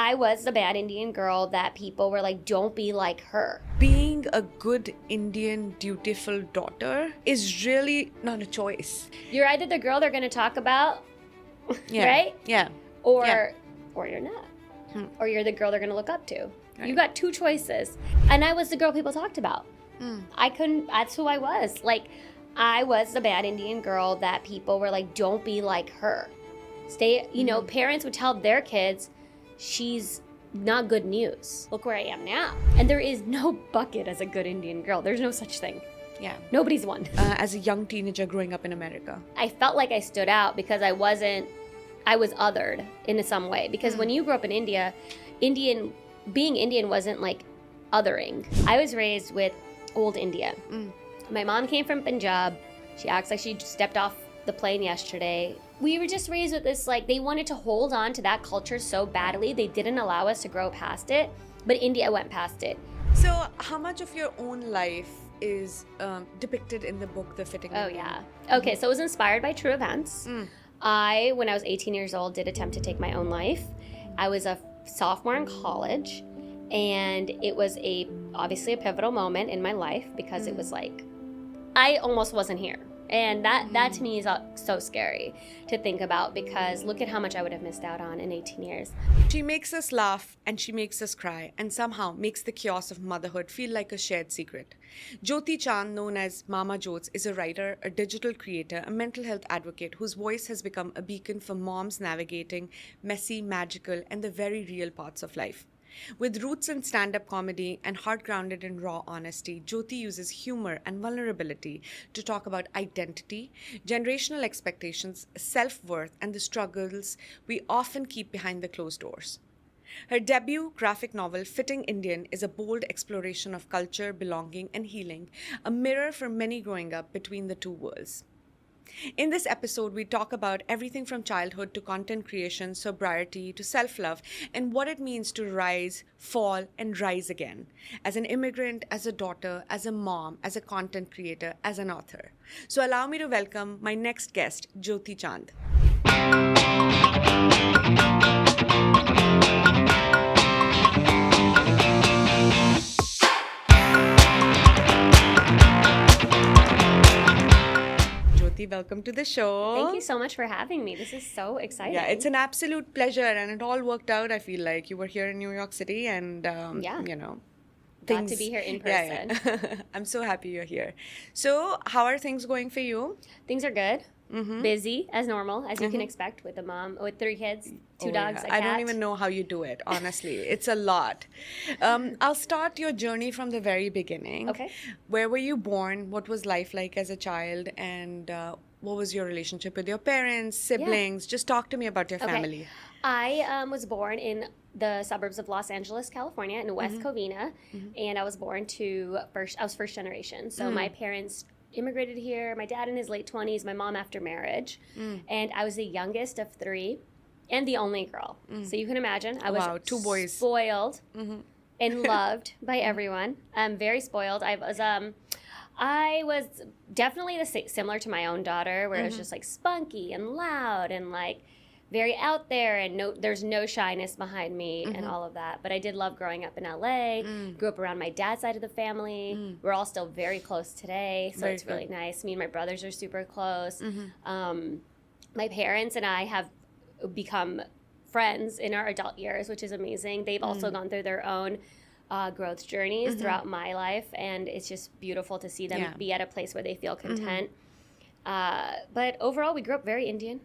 I was the bad Indian girl that people were like, don't be like her. Being a good Indian dutiful daughter is really not a choice. You're either the girl they're going to talk about, Yeah. right? Yeah. Or Yeah. or you're not. Or you're the girl they're going to look up to. Right. You got two choices. And I was the girl people talked about. That's who I was. Like, I was the bad Indian girl that people were like, don't be like her. Parents would tell their kids, she's not good news. Look where I am now. And there is no bucket as a good Indian girl. There's no such thing. Yeah. Nobody's one. As a young teenager growing up in America. I felt like I stood out because I was othered in some way. Because when you grew up in India, being Indian wasn't like othering. I was raised with old India. My mom came from Punjab. She acts like she just stepped off the plane yesterday. We were just raised with this, like, they wanted to hold on to that culture so badly. They didn't allow us to grow past it, but India went past it. So how much of your own life is depicted in the book, The Fitting Oh, Indian? yeah. Okay, so it was inspired by true events. When I was 18 years old, did attempt to take my own life. I was a sophomore in college, and it was obviously a pivotal moment in my life because it was like, I almost wasn't here. And that to me is so scary to think about because look at how much I would have missed out on in 18 years. She makes us laugh and she makes us cry and somehow makes the chaos of motherhood feel like a shared secret. Jyoti Chand, known as Mama Jots, is a writer, a digital creator, a mental health advocate whose voice has become a beacon for moms navigating messy, magical, and the very real parts of life. With roots in stand-up comedy and heart grounded in raw honesty, Jyoti uses humor and vulnerability to talk about identity, generational expectations, self-worth, and the struggles we often keep behind the closed doors. Her debut graphic novel, Fitting Indian, is a bold exploration of culture, belonging, and healing, a mirror for many growing up between the two worlds. In this episode, we talk about everything from childhood to content creation, sobriety to self-love, and what it means to rise, fall, and rise again. As an immigrant, as a daughter, as a mom, as a content creator, as an author. So allow me to welcome my next guest, Jyoti Chand. Welcome to the show. Thank you so much for having me. This is so exciting. Yeah, it's an absolute pleasure, and it all worked out. I feel like you were here in New York City, and glad to be here in person. Yeah. I'm so happy you're here. So, how are things going for you? Things are good. Busy as normal, as you can expect with a mom with 3 kids, 2 dogs, a cat. I don't even know how you do it, honestly. It's a lot. I'll start your journey from the very beginning. Okay. Where were you born? What was life like as a child? And what was your relationship with your parents, siblings? Yeah. Just talk to me about your family. I was born in the suburbs of Los Angeles, California, in West Covina, and I was born I was first generation. So my parents immigrated here. My dad in his late 20s, my mom after marriage. And I was the youngest of 3 and the only girl. So you can imagine, I was 2 boys. Spoiled and loved by everyone. Very spoiled. I was definitely similar to my own daughter, where I was just like spunky and loud and like very out there, and there's no shyness behind me and all of that. But I did love growing up in LA, grew up around my dad's side of the family. We're all still very close today, so it's really nice. Me and my brothers are super close. My parents and I have become friends in our adult years, which is amazing. They've also gone through their own growth journeys throughout my life, and it's just beautiful to see them be at a place where they feel content. But overall, we grew up very Indian.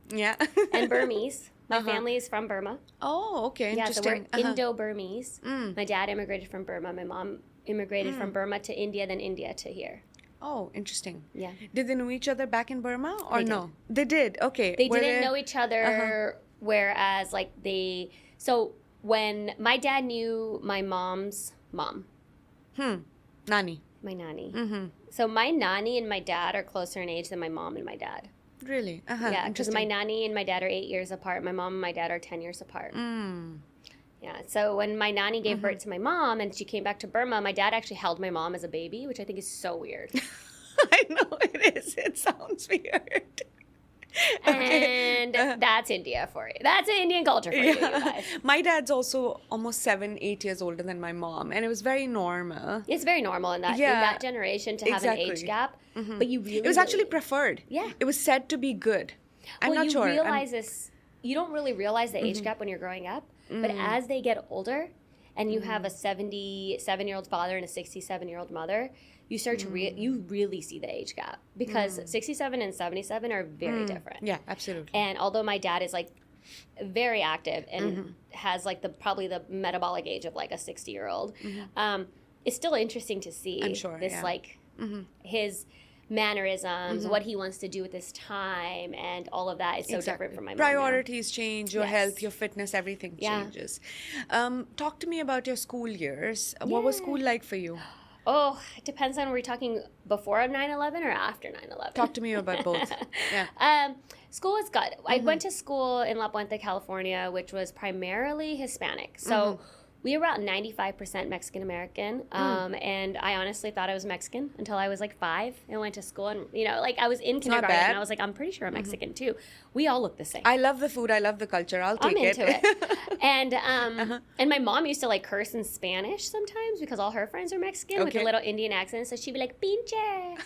Yeah. And Burmese. My family is from Burma. Oh, okay. Interesting. Yeah, so we're Indo-Burmese. My dad immigrated from Burma. My mom immigrated from Burma to India, then India to here. Oh, interesting. Yeah. Did they know each other back in Burma or no? They did. Okay. They didn't know each other, whereas so when my dad knew my mom's mom. Nani. My nanny. So my nanny and my dad are closer in age than my mom and my dad. Really? Yeah, because my nanny and my dad are 8 years apart. My mom and my dad are 10 years apart. Yeah, so when my nanny gave birth to my mom and she came back to Burma, my dad actually held my mom as a baby, which I think is so weird. I know it is. It sounds weird. Okay. And that's India for you. That's Indian culture for you guys. My dad's also almost 7, 8 years older than my mom, and it was very normal. It's very normal in that generation to have an age gap. But you really It was actually preferred. Yeah. It was said to be good. I'm not sure. Realize this. You don't really realize the age gap when you're growing up, but as they get older, and you have a 77-year-old father and a 67-year-old mother, you start to you really see the age gap, because 67 and 77 are very different. Yeah, absolutely. And although my dad is like very active and has like probably the metabolic age of like a 60-year-old, it's still interesting to see this like his mannerisms, what he wants to do with his time, and all of that is so different from my mom. Priorities change, your health, your fitness, everything changes. Talk to me about your school years. What was school like for you? Oh, it depends on, we're talking before 9/11 or after 9/11. Talk to me about both. Yeah. School was good. I went to school in La Puente, California, which was primarily Hispanic. So we were about 95% Mexican American. And I honestly thought I was Mexican until I was like 5 and went to school. And, you know, like I was in kindergarten and I was like, I'm pretty sure I'm Mexican too. We all look the same. I love the food. I love the culture. I'm into it. And and my mom used to like curse in Spanish sometimes because all her friends are Mexican with a little Indian accent. So she'd be like, pinche.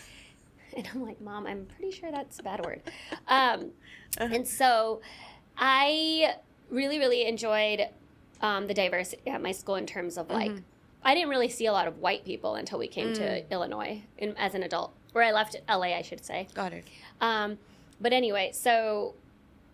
And I'm like, Mom, I'm pretty sure that's a bad word. And so I really, really enjoyed the diversity at my school in terms of like, I didn't really see a lot of white people until we came to Illinois as an adult, where I left LA, I should say. Got it. But anyway, so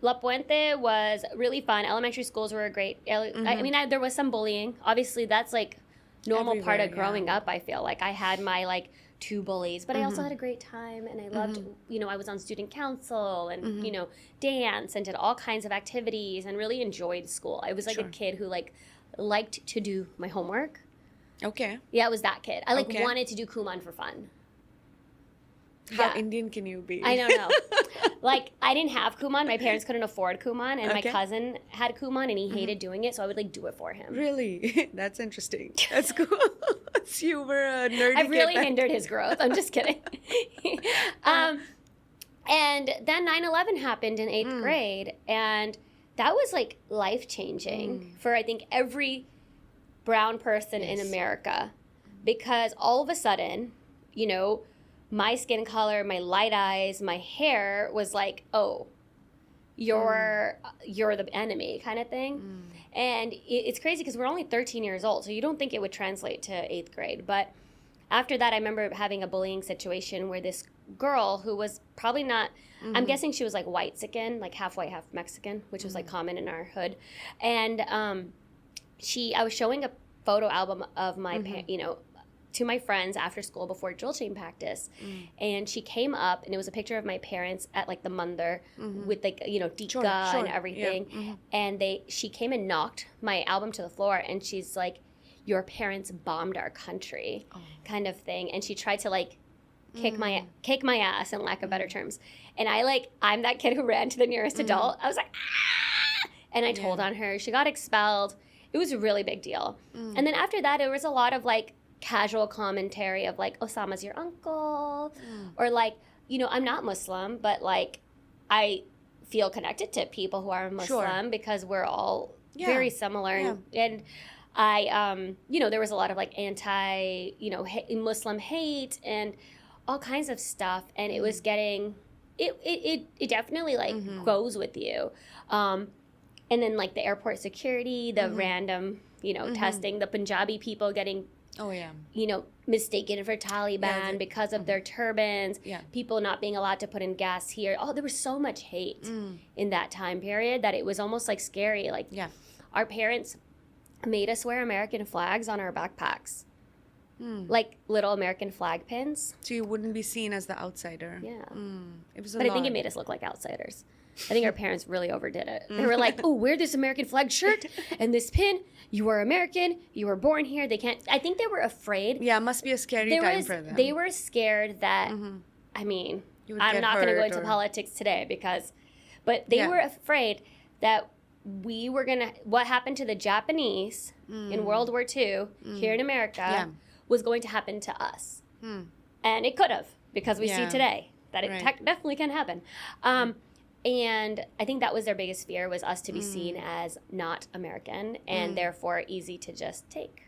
La Puente was really fun. Elementary schools were great. I mean, there was some bullying. Obviously, that's like normal part of growing up, I feel like. I had my like 2 bullies, but I also had a great time, and I loved, you know, I was on student council and, you know, dance and did all kinds of activities and really enjoyed school. I was like a kid who like liked to do my homework. Okay. Yeah, I was that kid. I like wanted to do Kumon for fun. How Indian can you be? I don't know. Like, I didn't have Kumon. My parents couldn't afford Kumon, and my cousin had Kumon, and he hated doing it, so I would, like, do it for him. Really? That's interesting. That's cool. So you were a nerdy I really kid. hindered his growth. I'm just kidding. And then 9/11 happened in 8th grade, and that was, like, life-changing for, I think, every brown person in America, because all of a sudden, you know, my skin color, my light eyes, my hair was like, oh, you're the enemy kind of thing. And it's crazy because we're only 13 years old, so you don't think it would translate to 8th grade. But after that, I remember having a bullying situation where this girl who was probably not, I'm guessing she was like white-sicken, like half white, half Mexican, which was like common in our hood. And I was showing a photo album of my, you know, to my friends after school before drill team practice, and she came up, and it was a picture of my parents at like the Mandar with like, you know, Dika and everything, and she came and knocked my album to the floor, and she's like, your parents bombed our country, kind of thing, and she tried to like kick my ass, in lack of better terms, and I'm that kid who ran to the nearest adult. I was like, ah! And I told on her. She got expelled. It was a really big deal. And then after that, there was a lot of like casual commentary of like, Osama's your uncle, or like, you know, I'm not Muslim, but like I feel connected to people who are Muslim because we're all very similar. And I, you know, there was a lot of like anti, you know, Muslim hate and all kinds of stuff. And it was getting, it definitely like goes with you. And then like the airport security, the random, you know, testing, the Punjabi people getting you know, mistaken for Taliban because of their turbans, people not being allowed to put in gas here. Oh, there was so much hate in that time period that it was almost like scary. Like, our parents made us wear American flags on our backpacks, like little American flag pins. So you wouldn't be seen as the outsider. Yeah. It was But I think it made us look like outsiders. I think our parents really overdid it. They were like, oh, wear this American flag shirt and this pin. You are American. You were born here. They can't. I think they were afraid. Yeah, it must be a scary time for them. They were scared that, I mean, I'm not going to go into politics today but they were afraid that we were going to, what happened to the Japanese in World War II here in America was going to happen to us. And it could have, because we see today that it definitely can happen. And I think that was their biggest fear, was us to be seen as not American and therefore easy to just take.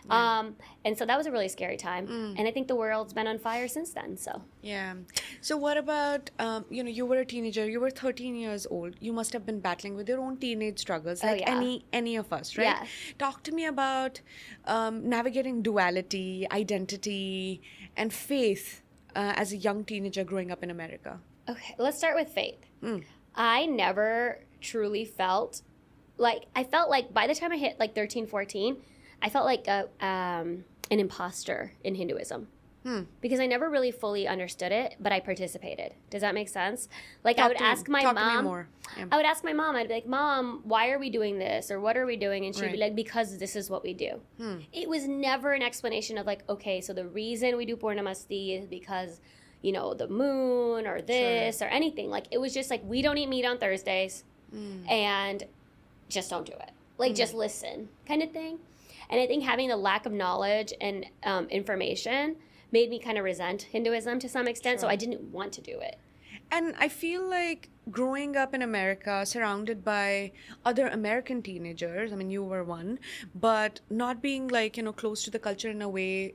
And so that was a really scary time. And I think the world's been on fire since then. So yeah. So what about, you were a teenager, you were 13 years old. You must have been battling with your own teenage struggles, like any of us, right? Yeah. Talk to me about navigating duality, identity, and faith as a young teenager growing up in America. Okay, let's start with faith. I never truly felt like, by the time I hit like 13, 14, I felt like an imposter in Hinduism. Because I never really fully understood it, but I participated. Does that make sense? Like, I would ask my mom. I would ask my mom, I'd be like, Mom, why are we doing this? Or what are we doing? And she'd be like, because this is what we do. It was never an explanation of like, okay, so the reason we do Purnamasti is because, the moon or this or anything. Like, it was just like, we don't eat meat on Thursdays and just don't do it. Like, just listen kind of thing. And I think having the lack of knowledge and information made me kind of resent Hinduism to some extent, so I didn't want to do it. And I feel like growing up in America, surrounded by other American teenagers, I mean, you were one, but not being like, close to the culture in a way,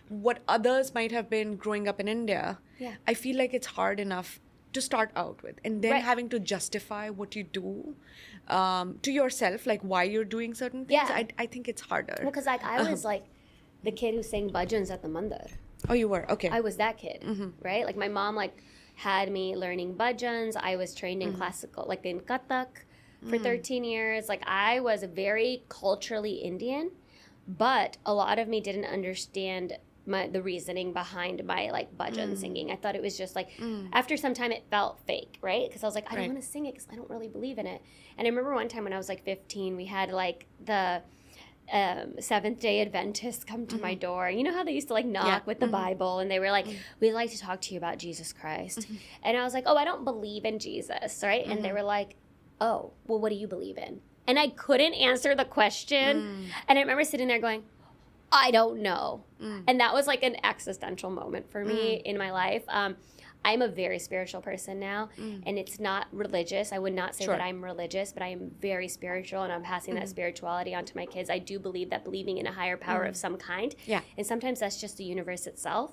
what others might have been growing up in India, I feel like it's hard enough to start out with, and then having to justify what you do to yourself, like why you're doing certain things. I think it's harder. Well, because like I was like the kid who sang bhajans at the mandir. Oh, you were? Okay. I was that kid, right? Like my mom had me learning bhajans. I was trained in classical, like in Kathak for 13 years. Like I was very culturally Indian, but a lot of me didn't understand the reasoning behind my like bhajan singing. I thought it was just like after some time it felt fake, right? Because I was like, I don't want to sing it because I don't really believe in it. And I remember one time when I was like 15, we had like the Seventh-day Adventists come to my door. You know how they used to like knock with the Bible, and they were like, we'd like to talk to you about Jesus Christ. And I was like, oh, I don't believe in Jesus, right? And they were like, oh, well, what do you believe in? And I couldn't answer the question. And I remember sitting there going, I don't know. And that was like an existential moment for me in my life. I'm a very spiritual person now, and it's not religious. I would not say that I'm religious, but I am very spiritual, and I'm passing that spirituality onto my kids. I do believe that believing in a higher power of some kind, and sometimes that's just the universe itself,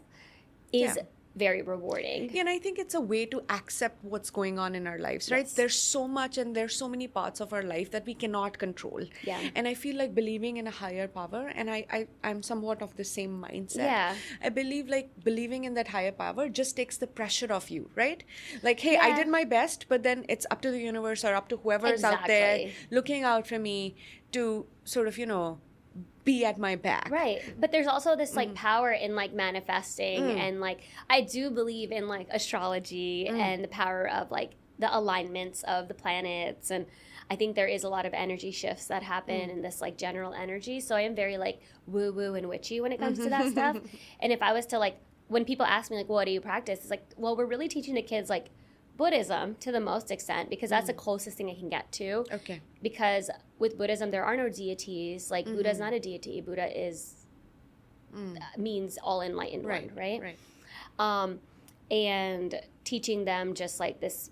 is very rewarding. Yeah, and I think it's a way to accept what's going on in our lives, right? There's so much and there's so many parts of our life that we cannot control. Yeah. And I feel like believing in a higher power, and I'm somewhat of the same mindset. Yeah. I believe like believing in that higher power just takes the pressure off you, right? Like, hey, I did my best, but then it's up to the universe or up to whoever is out there looking out for me to sort of, be at my back. Right. But there's also this like power in like manifesting and like I do believe in like astrology and the power of like the alignments of the planets, and I think there is a lot of energy shifts that happen in this like general energy. So I am very like woo woo and witchy when it comes to that stuff. And if I was to like, when people ask me like, what do you practice? It's like, well, we're really teaching the kids like Buddhism to the most extent, because that's the closest thing I can get to. Okay. Because with Buddhism, there are no deities. Like Buddha is not a deity. Buddha is means all enlightened one, right? Right. And teaching them just like this,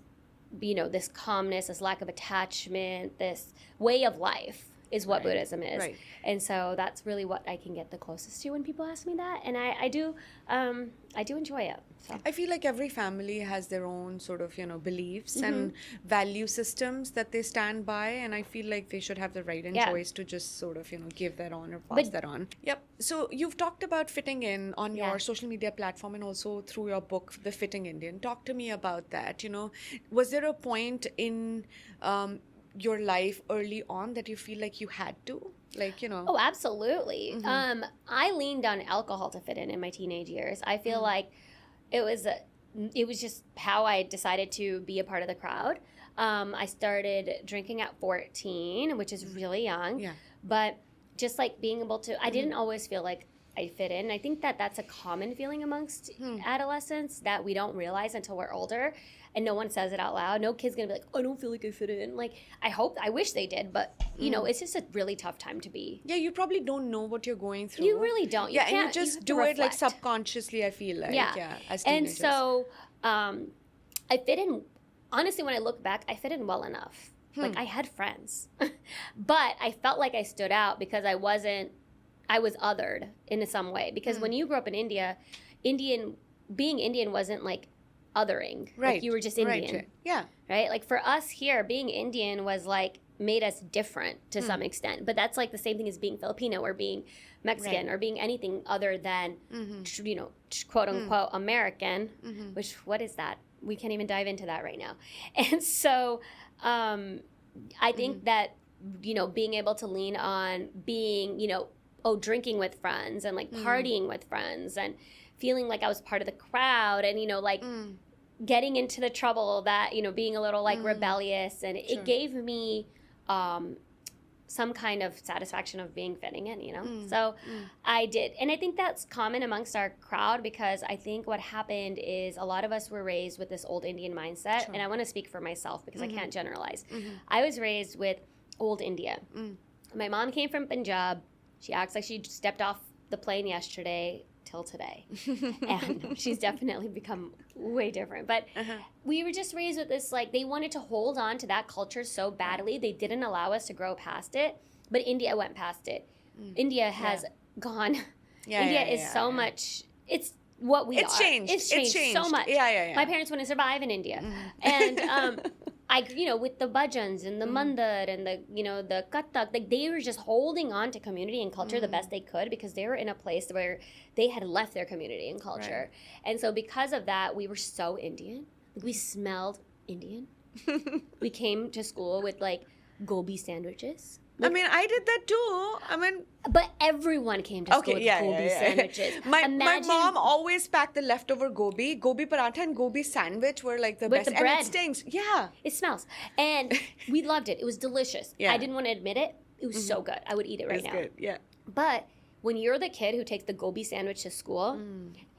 this calmness, this lack of attachment, this way of life is what Buddhism is. Right. And so that's really what I can get the closest to when people ask me that. And I do enjoy it. So. I feel like every family has their own sort of, beliefs and value systems that they stand by. And I feel like they should have the right and choice to just sort of, give that on or pass that on. Yep. So you've talked about fitting in on your social media platform and also through your book, The Fitting Indian. Talk to me about that. Was there a point in your life early on that you feel like you had to? Oh, absolutely. I leaned on alcohol to fit in my teenage years. I feel like it was just how I decided to be a part of the crowd. I started drinking at 14, which is really young. Yeah. But just like being able to, I didn't always feel like I fit in. I think that that's a common feeling amongst adolescents that we don't realize until we're older, and no one says it out loud. No kid's gonna be like, I don't feel like I fit in. Like, I wish they did, but it's just a really tough time to be. Yeah, you probably don't know what you're going through. You really don't. And you just do it like subconsciously, I feel like. Yeah, as teenagers. And so I fit in honestly, when I look back, I fit in well enough. Like, I had friends. But I felt like I stood out because I was othered in some way. Because when you grew up in India, being Indian wasn't like othering. Right. Like, you were just Indian. Right. Yeah. Right? Like, for us here, being Indian was like, made us different to some extent. But that's like the same thing as being Filipino or being Mexican or being anything other than, you know, quote unquote American, which, what is that? We can't even dive into that right now. And so I think that, you know, being able to lean on being, you know, drinking with friends and like partying with friends and feeling like I was part of the crowd and, you know, like getting into the trouble that, you know, being a little like rebellious, and it gave me some kind of satisfaction of being fitting in, you know? So I did. And I think that's common amongst our crowd, because I think what happened is a lot of us were raised with this old Indian mindset. And I want to speak for myself because I can't generalize. I was raised with old India. My mom came from Punjab. She acts like she stepped off the plane yesterday till today. And she's definitely become way different. But we were just raised with this, like, they wanted to hold on to that culture so badly. They didn't allow us to grow past it. But India went past it. India has gone. India is so much. It's what we are. It's changed so much. My parents wouldn't survive in India. And I, you know, with the bhajans and the mandar and the, you know, the kathak, like, they were just holding on to community and culture the best they could, because they were in a place where they had left their community and culture. And so because of that, we were so Indian. Like, we smelled Indian. We came to school with like gobi sandwiches. I mean, I did that too. But everyone came to school with gobi sandwiches. My mom always packed the leftover gobi paratha and gobi sandwich were like the best. The bread. And it stinks. Yeah. It smells. And we loved it. It was delicious. I didn't want to admit it. It was so good. I would eat it right now. Good. Yeah. But when you're the kid who takes the gobi sandwich to school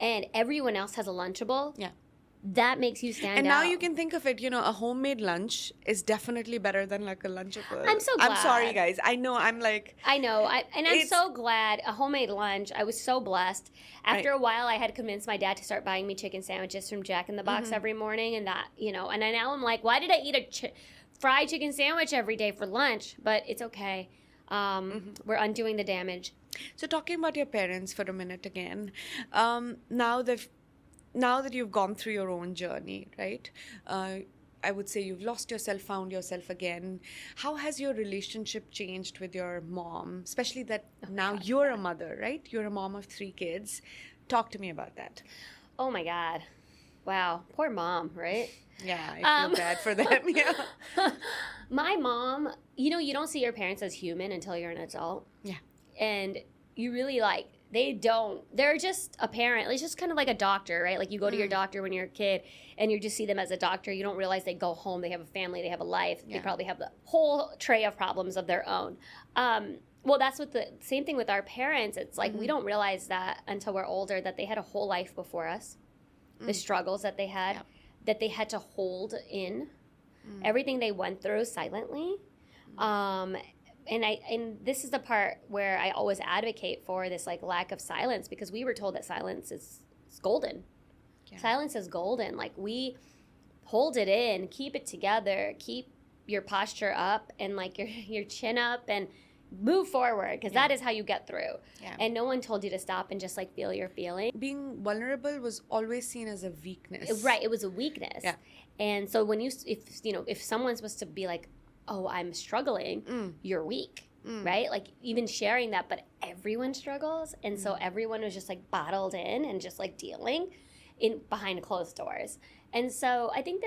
and everyone else has a Lunchable, that makes you stand out. And now you can think of it, you know, a homemade lunch is definitely better than like a Lunchable. I'm so glad. I'm sorry, guys. I know. I'm so glad. A homemade lunch. I was so blessed. After a while, I had convinced my dad to start buying me chicken sandwiches from Jack in the Box every morning, and that, you know, and now I'm like, why did I eat a fried chicken sandwich every day for lunch? But it's okay. We're undoing the damage. So talking about your parents for a minute again, now that you've gone through your own journey, right? I would say you've lost yourself, found yourself again. How has your relationship changed with your mom? Especially that you're a mother, right? You're a mom of 3 kids. Talk to me about that. Oh my God. Wow. Poor mom, right? Yeah, I feel bad for them. Yeah. My mom, you know, you don't see your parents as human until you're an adult. Yeah. And you really they're just a parent. It's just kind of like a doctor, right? Like, you go to your doctor when you're a kid and you just see them as a doctor. You don't realize they go home, they have a family, they have a life. They probably have the whole tray of problems of their own. Well, that's what the same thing with our parents. It's like we don't realize that until we're older, that they had a whole life before us. The struggles that they had, that they had to hold in, everything they went through silently. And this is the part where I always advocate for this, like, lack of silence, because we were told that silence is golden. Yeah. Silence is golden. Like, we hold it in, keep it together, keep your posture up and like your chin up and move forward, because that is how you get through. Yeah. And no one told you to stop and just like feel your feeling. Being vulnerable was always seen as a weakness. Right, it was a weakness. Yeah. And so when if someone's supposed to be like, oh, I'm struggling, you're weak, right? Like, even sharing that, but everyone struggles. And so everyone was just like bottled in and just like dealing in behind closed doors. And so I think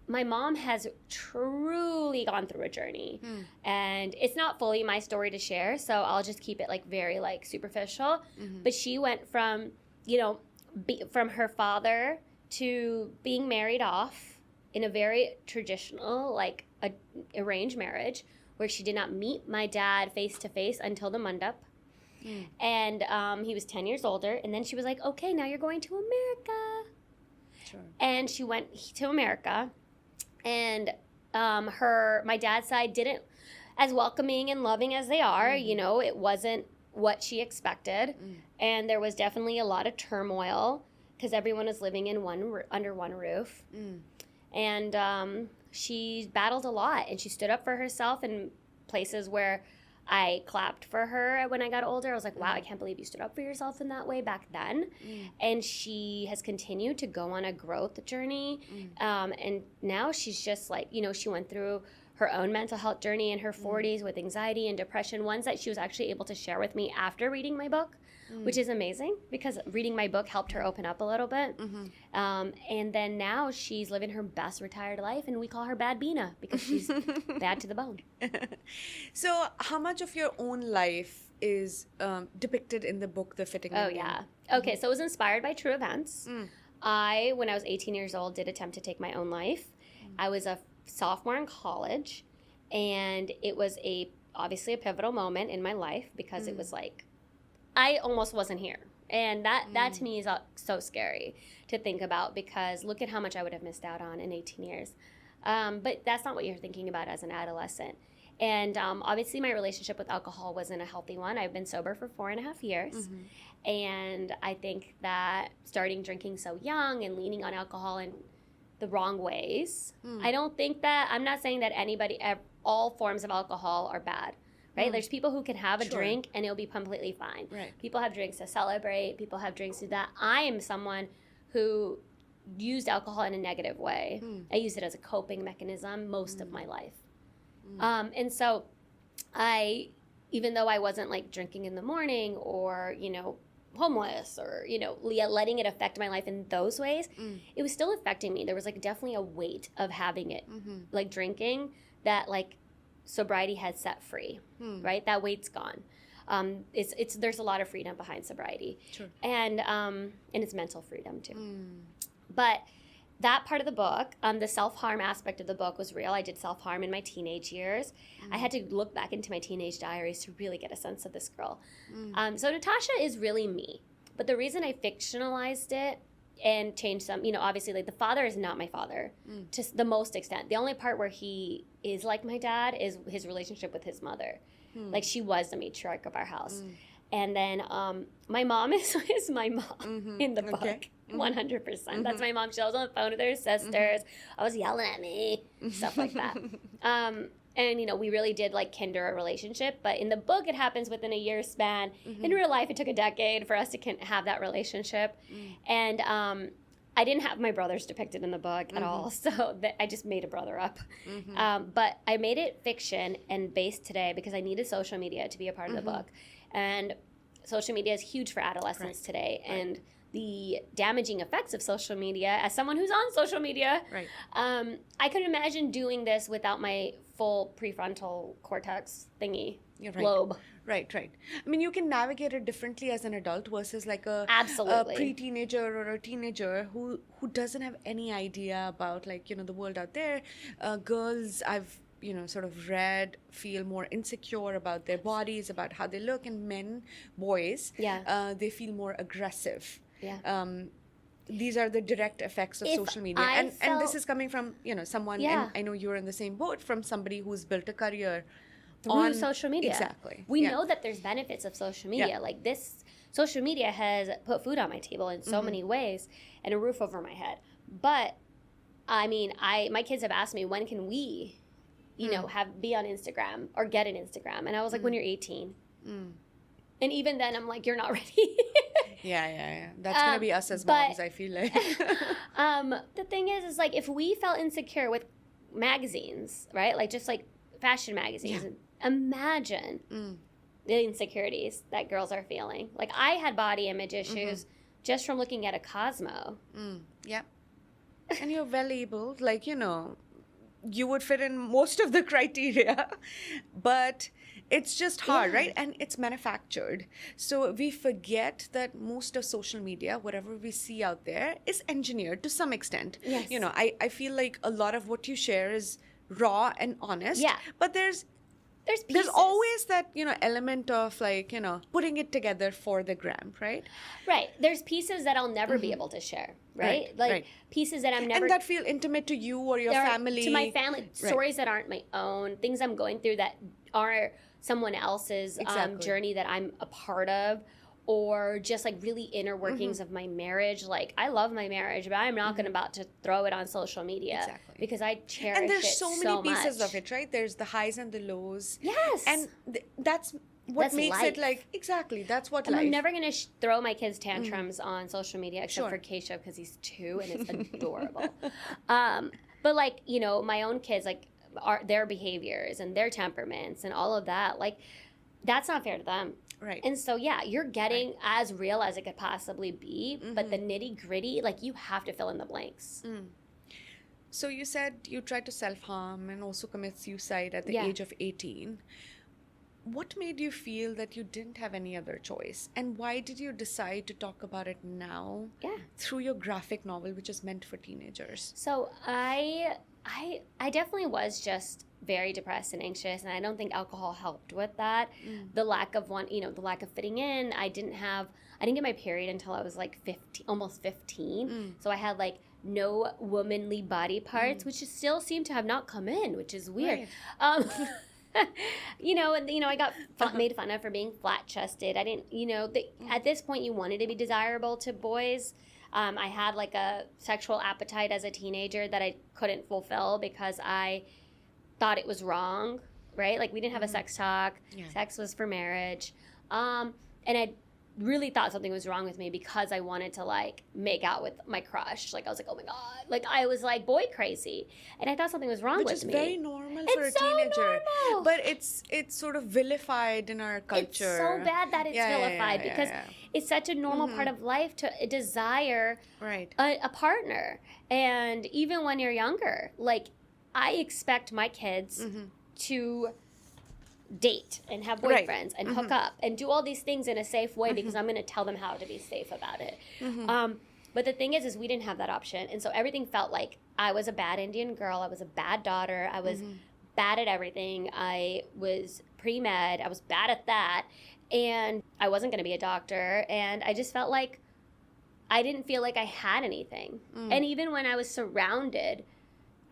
my mom has truly gone through a journey, and it's not fully my story to share, so I'll just keep it like very like superficial. But she went from, from her father to being married off in a very traditional, like arranged marriage, where she did not meet my dad face to face until the mandap. And he was 10 years older, and then she was like, okay, now you're going to America. Sure. And she went to America. And my dad's side didn't, as welcoming and loving as they are, it wasn't what she expected. And there was definitely a lot of turmoil because everyone was living in under one roof. And she battled a lot, and she stood up for herself in places where I clapped for her when I got older. I was like, wow, I can't believe you stood up for yourself in that way back then. And she has continued to go on a growth journey. And now she's just like, you know, she went through her own mental health journey in her 40s with anxiety and depression, ones that she was actually able to share with me after reading my book, which is amazing because reading my book helped her open up a little bit. And then now she's living her best retired life, and we call her Bad Beena because she's bad to the bone. So how much of your own life is depicted in the book, The Fitting Oh, Indian? yeah. Okay, so it was inspired by true events. When I was 18 years old, did attempt to take my own life. I was a sophomore in college, and it was obviously a pivotal moment in my life because it was like, I almost wasn't here. And that to me is so scary to think about because look at how much I would have missed out on in 18 years. But that's not what you're thinking about as an adolescent. And obviously my relationship with alcohol wasn't a healthy one. I've been sober for 4.5 years. And I think that starting drinking so young and leaning on alcohol in the wrong ways, I don't think that, I'm not saying that all forms of alcohol are bad. Right? There's people who can have a drink and it'll be completely fine. Right. People have drinks to celebrate. People have drinks to that. I am someone who used alcohol in a negative way. I used it as a coping mechanism most of my life. And so even though I wasn't like drinking in the morning or, you know, homeless or, you know, letting it affect my life in those ways, it was still affecting me. There was like definitely a weight of having it, like drinking that like sobriety has set free, right? That weight's gone. There's a lot of freedom behind sobriety, and it's mental freedom too. But that part of the book, the self-harm aspect of the book was real. I did self-harm in my teenage years. I had to look back into my teenage diaries to really get a sense of this girl. So Natasha is really me, but the reason I fictionalized it and changed some, you know, obviously like the father is not my father to the most extent. The only part where he is like my dad is his relationship with his mother. Like she was the matriarch of our house. And then my mom is my mom in the book. 100%. That's my mom. She was on the phone with her sisters. I was yelling at me, stuff like that. And, you know, we really did like kinder a relationship. But in the book, it happens within a year span. In real life, it took a decade for us to have that relationship. And I didn't have my brothers depicted in the book at all. So I just made a brother up. But I made it fiction and based today because I needed social media to be a part of the book. And social media is huge for adolescents today. And the damaging effects of social media, as someone who's on social media, I couldn't imagine doing this without my full prefrontal cortex thingy, lobe. Right. I mean, you can navigate it differently as an adult versus like a pre-teenager or a teenager who doesn't have any idea about like, you know, the world out there. Girls, I've, you know, sort of read, feel more insecure about their bodies, about how they look, and men, boys, they feel more aggressive. These are the direct effects of social media. And this is coming from, you know, someone, and I know you're in the same boat, from somebody who's built a career through social media. Exactly. We know that there's benefits of social media. Like this, social media has put food on my table in so many ways and a roof over my head. But I mean, my kids have asked me, when can we, you know, be on Instagram or get an Instagram? And I was like, when you're 18. And even then, I'm like, you're not ready. Yeah. That's going to be us as moms, I feel like. The thing is like, if we felt insecure with magazines, right? Like, just like fashion magazines, imagine the insecurities that girls are feeling. Like, I had body image issues just from looking at a Cosmo. Yep. And you're well able, like, you know, you would fit in most of the criteria, but it's just hard, right? And it's manufactured. So we forget that most of social media, whatever we see out there, is engineered to some extent. You know, I feel like a lot of what you share is raw and honest. But there's always that, you know, element of like, you know, putting it together for the gram, right? Right. There's pieces that I'll never be able to share, right? Like pieces that I'm never... And that feel intimate to you or your family. To my family. Stories that aren't my own. Things I'm going through that are someone else's journey that I'm a part of. or just like really inner workings of my marriage. Like, I love my marriage, but I'm not going about to throw it on social media. Exactly. Because I cherish it and there's so many pieces much. of it, right? There's the highs and the lows. Yes. And that's what That's makes life. it like, exactly, that's what And life. I'm never going to throw my kids' tantrums on social media, except Sure. for Keisha, because he's 2 and it's adorable. But like, you know, my own kids, like, their behaviors and their temperaments and all of that, like, that's not fair to them. Right. And so, yeah, you're getting as real as it could possibly be, but the nitty gritty, like, you have to fill in the blanks. So you said you tried to self-harm and also commit suicide at the Yeah. age of 18. What made you feel that you didn't have any other choice? And why did you decide to talk about it now Yeah. through your graphic novel, which is meant for teenagers? So I definitely was just very depressed and anxious, and I don't think alcohol helped with that. The lack of the lack of fitting in. I didn't get my period until I was like 15, almost 15. So I had like no womanly body parts, which still seem to have not come in, which is weird. Right. I got made fun of for being flat chested. I didn't, at this point you wanted to be desirable to boys. I had like a sexual appetite as a teenager that I couldn't fulfill because I thought it was wrong, right? Like, we didn't have a sex talk. Yeah. Sex was for marriage. And I really thought something was wrong with me because I wanted to like make out with my crush. Like, I was like, oh my God. Like, I was like boy crazy. And I thought something was wrong with me. Which is very normal for a It's so teenager. normal. But it's sort of vilified in our culture. It's so bad that it's vilified because it's such a normal part of life to desire Right. a partner. And even when you're younger, like, I expect my kids to date and have Right. boyfriends and hook up and do all these things in a safe way because I'm going to tell them how to be safe about it. But the thing is we didn't have that option. And so everything felt like I was a bad Indian girl. I was a bad daughter. I was bad at everything. I was pre-med. I was bad at that. And I wasn't going to be a doctor. And I just felt like I didn't feel like I had anything. And even when I was surrounded,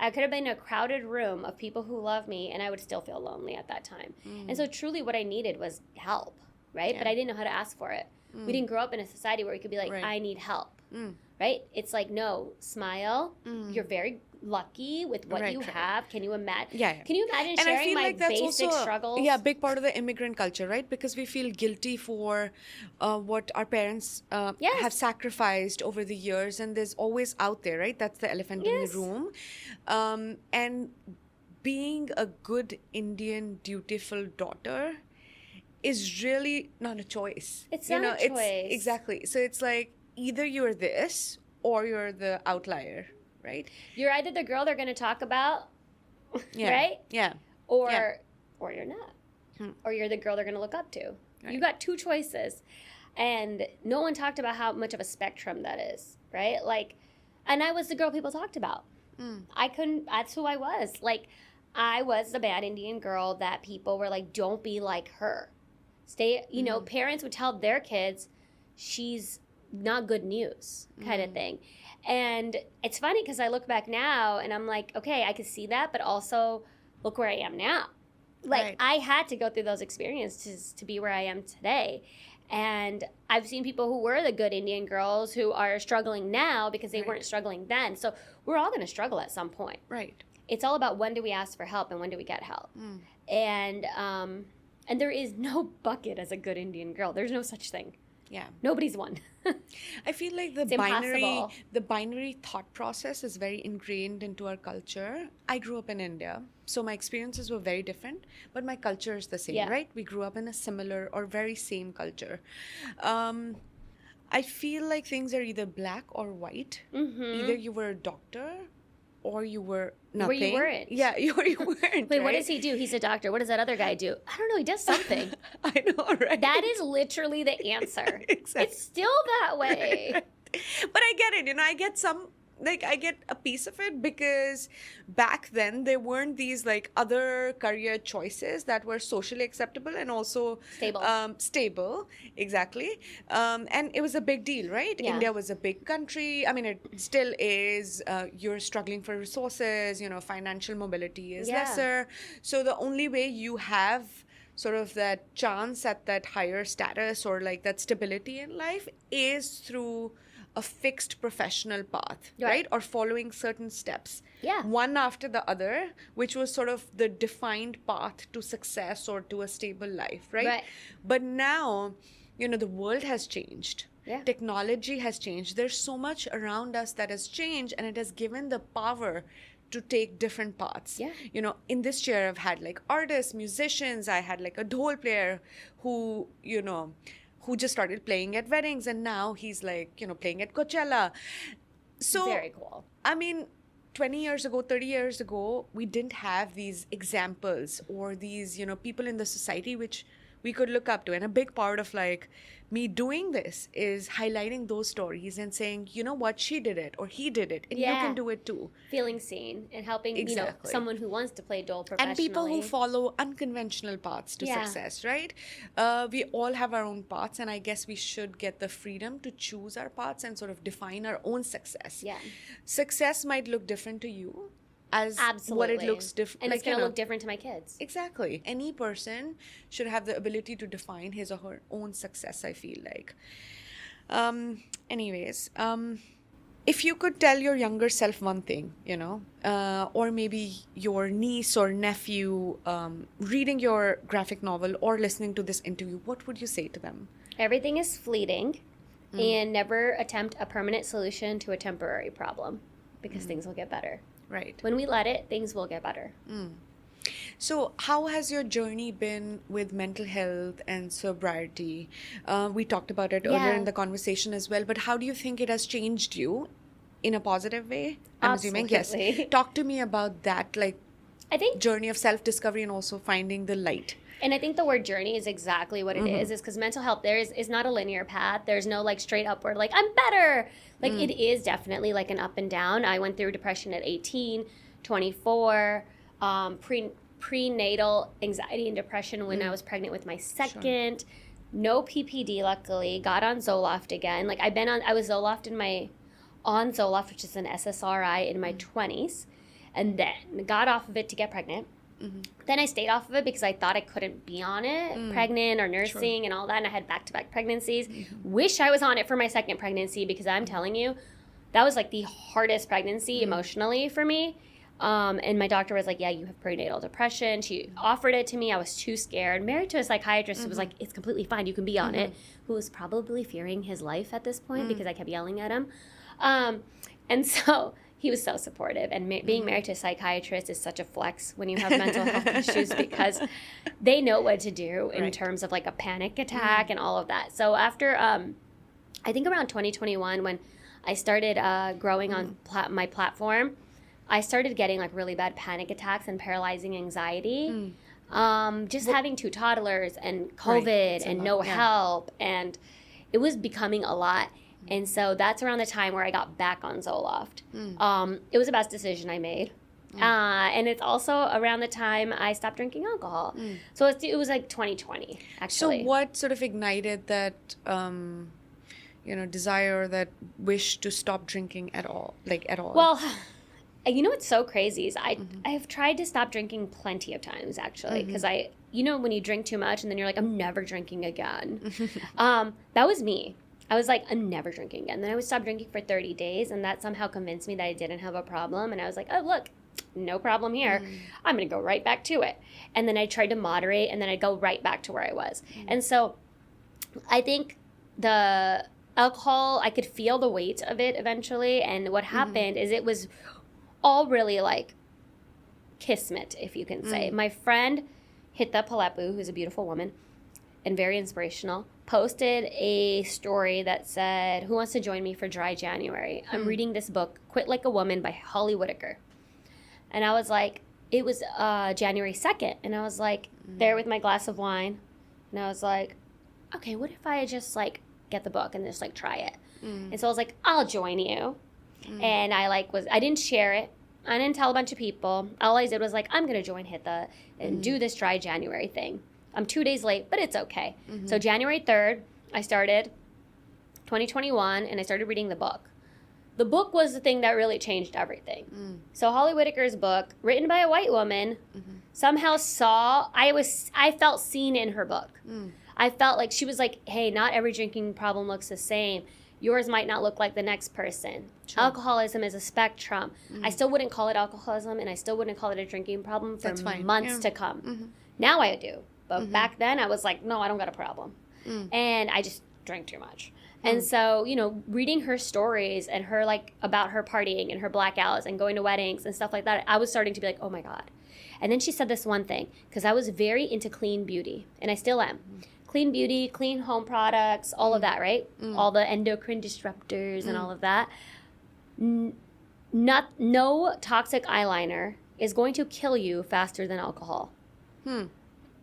I could have been in a crowded room of people who love me, and I would still feel lonely at that time. And so truly what I needed was help, right? Yeah. But I didn't know how to ask for it. We didn't grow up in a society where we could be like, Right. I need help, right? It's like, no, smile. You're very lucky with what Right, you right. have. Can you imagine? Yeah. Can you imagine And I sharing feel my like that's basic also struggles? a big part of the immigrant culture, right? Because we feel guilty for what our parents Yes. have sacrificed over the years, and there's always out there, right? That's the elephant in Yes. the room. And being a good Indian, dutiful daughter is really not a choice. It's not a choice. Exactly. So it's like either you're this or you're the outlier, right? You're either the girl they're going to talk about, Yeah. right? Yeah. Or Yeah. or you're not. Or you're the girl they're going to look up to. Right. You got two choices. And no one talked about how much of a spectrum that is, right? Like, and I was the girl people talked about. That's who I was. Like, I was the bad Indian girl that people were like, don't be like her. Parents would tell their kids, she's not good news, kind of thing. And it's funny because I look back now and I'm like, okay, I can see that, but also look where I am now. Like, Right. I had to go through those experiences to be where I am today. And I've seen people who were the good Indian girls who are struggling now because they Right. weren't struggling then. So we're all going to struggle at some point. Right. It's all about when do we ask for help and when do we get help. And there is no bucket as a good Indian girl. There's no such thing. Yeah. Nobody's one. I feel like It's impossible. the binary thought process is very ingrained into our culture. I grew up in India, so my experiences were very different, but my culture is the same, Yeah. right? We grew up in a similar or very same culture. I feel like things are either black or white. Either you were a doctor or you were nothing. Where you weren't. Yeah, you weren't. Wait, what right? does he do? He's a doctor. What does that other guy do? I don't know. He does something. I know, right? That is literally the answer. Exactly. It's still that way. But I get it, I get a piece of it because back then there weren't these like other career choices that were socially acceptable and also stable, exactly. And it was a big deal, right? Yeah. India was a big country. I mean, it still is. You're struggling for resources, financial mobility is Yeah. lesser. So the only way you have sort of that chance at that higher status or like that stability in life is through a fixed professional path, right? Or following certain steps, one after the other, which was sort of the defined path to success or to a stable life, right? But now, the world has changed. Technology has changed. There's so much around us that has changed, and it has given the power to take different paths. In this chair, I've had like artists, musicians. I had like a dhol player who just started playing at weddings, and now he's like, playing at Coachella. So very cool. I mean, 20 years ago, 30 years ago, we didn't have these examples or these, people in the society which we could look up to. And a big part of like me doing this is highlighting those stories and saying, you know what, she did it or he did it, and you can do it too. Feeling seen and helping, someone who wants to play dhol professionally. And people who follow unconventional paths to success, right? We all have our own paths, and I guess we should get the freedom to choose our paths and sort of define our own success. Success might look different to you as what it looks different. And it's going to look different to my kids. Exactly. Any person should have the ability to define his or her own success, I feel like. If you could tell your younger self one thing, or maybe your niece or nephew reading your graphic novel or listening to this interview, what would you say to them? Everything is fleeting, and never attempt a permanent solution to a temporary problem, because things will get better. Right. When we let it, things will get better. So how has your journey been with mental health and sobriety? We talked about it earlier in the conversation as well, but how do you think it has changed you in a positive way? I'm assuming, yes. Talk to me about that, I think journey of self-discovery and also finding the light. And I think the word journey is exactly what it is because mental health is not a linear path. There's no straight upward, I'm better. It is definitely an up and down. I went through depression at 18, 24, prenatal anxiety and depression when I was pregnant with my second. No PPD, luckily. Got on Zoloft again. I was on Zoloft, which is an SSRI, in my 20s, and then got off of it to get pregnant. Then I stayed off of it because I thought I couldn't be on it, pregnant or nursing and all that, and I had back-to-back pregnancies. Wish I was on it for my second pregnancy because I'm telling you, that was the hardest pregnancy emotionally for me. And my doctor was like, yeah, you have prenatal depression. She offered it to me. I was too scared. Married to a psychiatrist who was like, it's completely fine. You can be on it. Who was probably fearing his life at this point because I kept yelling at him. And so he was so supportive. And being married to a psychiatrist is such a flex when you have mental health issues because they know what to do in terms of a panic attack and all of that. So after, I think around 2021, when I started growing on my platform, I started getting really bad panic attacks and paralyzing anxiety. Just having two toddlers and COVID and no help. And it was becoming a lot. And so that's around the time where I got back on Zoloft. It was the best decision I made. And it's also around the time I stopped drinking alcohol. So it was 2020, actually. So what sort of ignited that, desire, that wish to stop drinking at all, at all? Well, what's so crazy is I have tried to stop drinking plenty of times, actually, because when you drink too much and then you're like, I'm never drinking again. That was me. I was like, I'm never drinking again. Then I would stop drinking for 30 days, and that somehow convinced me that I didn't have a problem. And I was like, oh, look, no problem here. I'm going to go right back to it. And then I tried to moderate, and then I'd go right back to where I was. And so I think the alcohol, I could feel the weight of it eventually. And what happened is it was all really kismet, if you can say. My friend Hita Palepu, who's a beautiful woman and very inspirational, posted a story that said, who wants to join me for Dry January? I'm reading this book, Quit Like a Woman by Holly Whitaker. And I was like, it was January 2nd. And I was there with my glass of wine. And I was like, okay, what if I just get the book and just try it? And so I was like, I'll join you. And I I didn't share it. I didn't tell a bunch of people. All I did was I'm going to join Hita and do this Dry January thing. I'm 2 days late, but it's okay. So January 3rd, I started 2021, and I started reading the book. The book was the thing that really changed everything. So Holly Whitaker's book, written by a white woman, somehow I felt seen in her book. I felt like she was like, hey, not every drinking problem looks the same. Yours might not look like the next person. True. Alcoholism is a spectrum. I still wouldn't call it alcoholism, and I still wouldn't call it a drinking problem for months to come. Now I do. But back then I was like, no, I don't got a problem. And I just drank too much. And so, you know, reading her stories and her, like, about her partying and her blackouts and going to weddings and stuff like that, I was starting to be like, oh my God. And then she said this one thing, because I was very into clean beauty, and I still am. Clean beauty, clean home products, all of that, right? All the endocrine disruptors and all of that. No toxic eyeliner is going to kill you faster than alcohol. And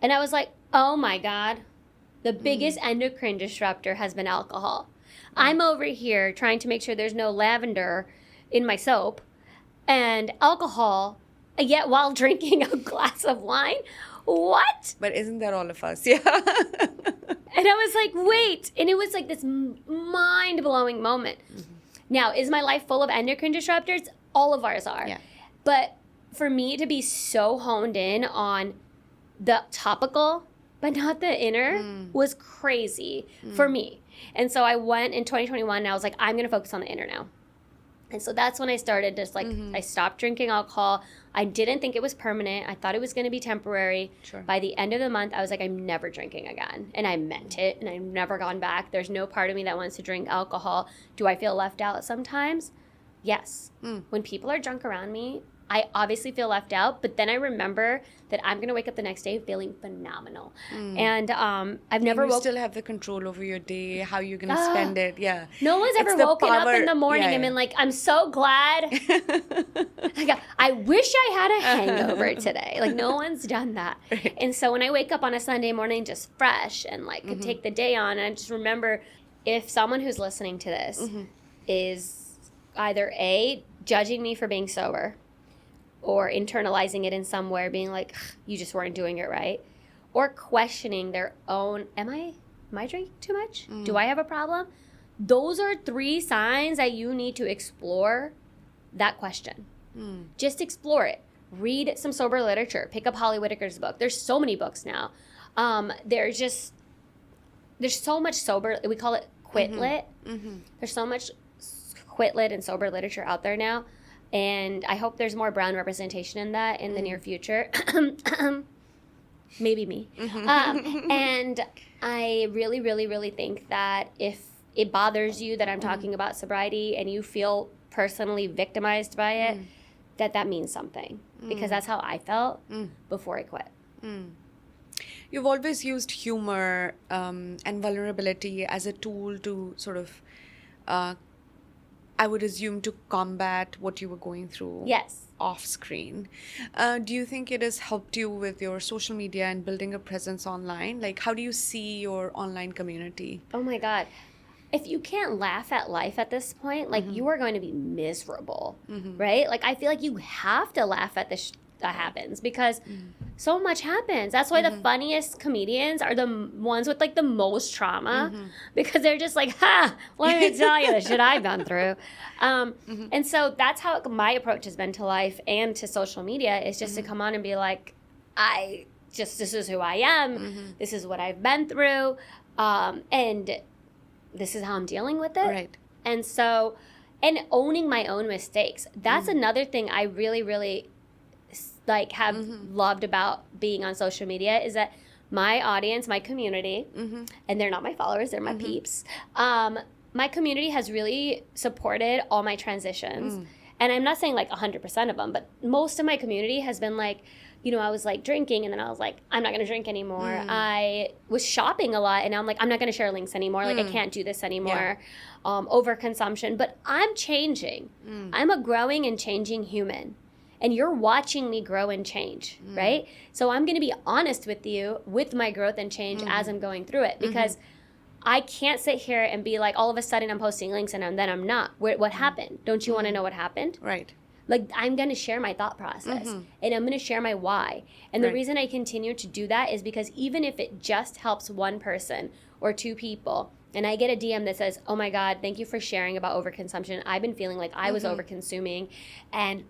I was like, oh my God, the biggest endocrine disruptor has been alcohol. I'm over here trying to make sure there's no lavender in my soap and alcohol, yet while drinking a glass of wine. What? But isn't that all of us? Yeah. And I was like, wait. And it was like this mind-blowing moment. Now, is my life full of endocrine disruptors? All of ours are. Yeah. But for me to be so honed in on the topical, but not the inner, was crazy for me. And so I went in 2021 and I was like, I'm going to focus on the inner now. And so that's when I started just like, I stopped drinking alcohol. I didn't think it was permanent. I thought it was going to be temporary. Sure. By the end of the month, I was like, I'm never drinking again. And I meant it, and I've never gone back. There's no part of me that wants to drink alcohol. Do I feel left out sometimes? Yes. When people are drunk around me, I obviously feel left out, but then I remember that I'm going to wake up the next day feeling phenomenal. And I've never woken... You still have the control over your day, how you're going to spend it. Yeah. No one's ever woken up in the morning and been like, I'm so glad. I wish I had a hangover today. Like, no one's done that. Right. And so when I wake up on a Sunday morning just fresh and like could take the day on, and I just remember, if someone who's listening to this is either A, judging me for being sober, or internalizing it in some way, being like, you just weren't doing it right, or questioning their own, am I drinking too much? Do I have a problem? Those are 3 signs that you need to explore that question. Just explore it. Read some sober literature. Pick up Holly Whitaker's book. There's so many books now. There's so much sober, we call it quit lit. There's so much quit lit and sober literature out there now. And I hope there's more brown representation in that in the near future. Maybe me. And I really, really, really think that if it bothers you that I'm talking about sobriety and you feel personally victimized by it, that means something. Because that's how I felt before I quit. You've always used humor and vulnerability as a tool to sort of... I would assume to combat what you were going through. Yes. Off screen. Do you think it has helped you with your social media and building a presence online? Like, how do you see your online community? Oh my God. If you can't laugh at life at this point, like you are going to be miserable, right? Like, I feel like you have to laugh at the that happens because so much happens. That's why the funniest comedians are the ones with like the most trauma because they're just like, let me tell you the shit I've gone through. And so that's how my approach has been to life and to social media, is just to come on and be like, this is who I am. This is what I've been through. And this is how I'm dealing with it. Right. And so, and owning my own mistakes. That's another thing I really, really like have loved about being on social media, is that my audience, my community, and they're not my followers, they're my peeps. My community has really supported all my transitions. And I'm not saying like 100% of them, but most of my community has been like, you know, I was like drinking and then I was like, I'm not going to drink anymore. I was shopping a lot and now I'm like, I'm not going to share links anymore. Like, I can't do this anymore. Overconsumption. But I'm changing. I'm a growing and changing human. And you're watching me grow and change, right? So I'm going to be honest with you with my growth and change as I'm going through it, because I can't sit here and be like, all of a sudden I'm posting links and then I'm not. What happened? Don't you want to know what happened? Right. Like, I'm going to share my thought process and I'm going to share my why. And the reason I continue to do that is because even if it just helps one person or 2 people, and I get a DM that says, oh my God, thank you for sharing about overconsumption. I've been feeling like I was overconsuming and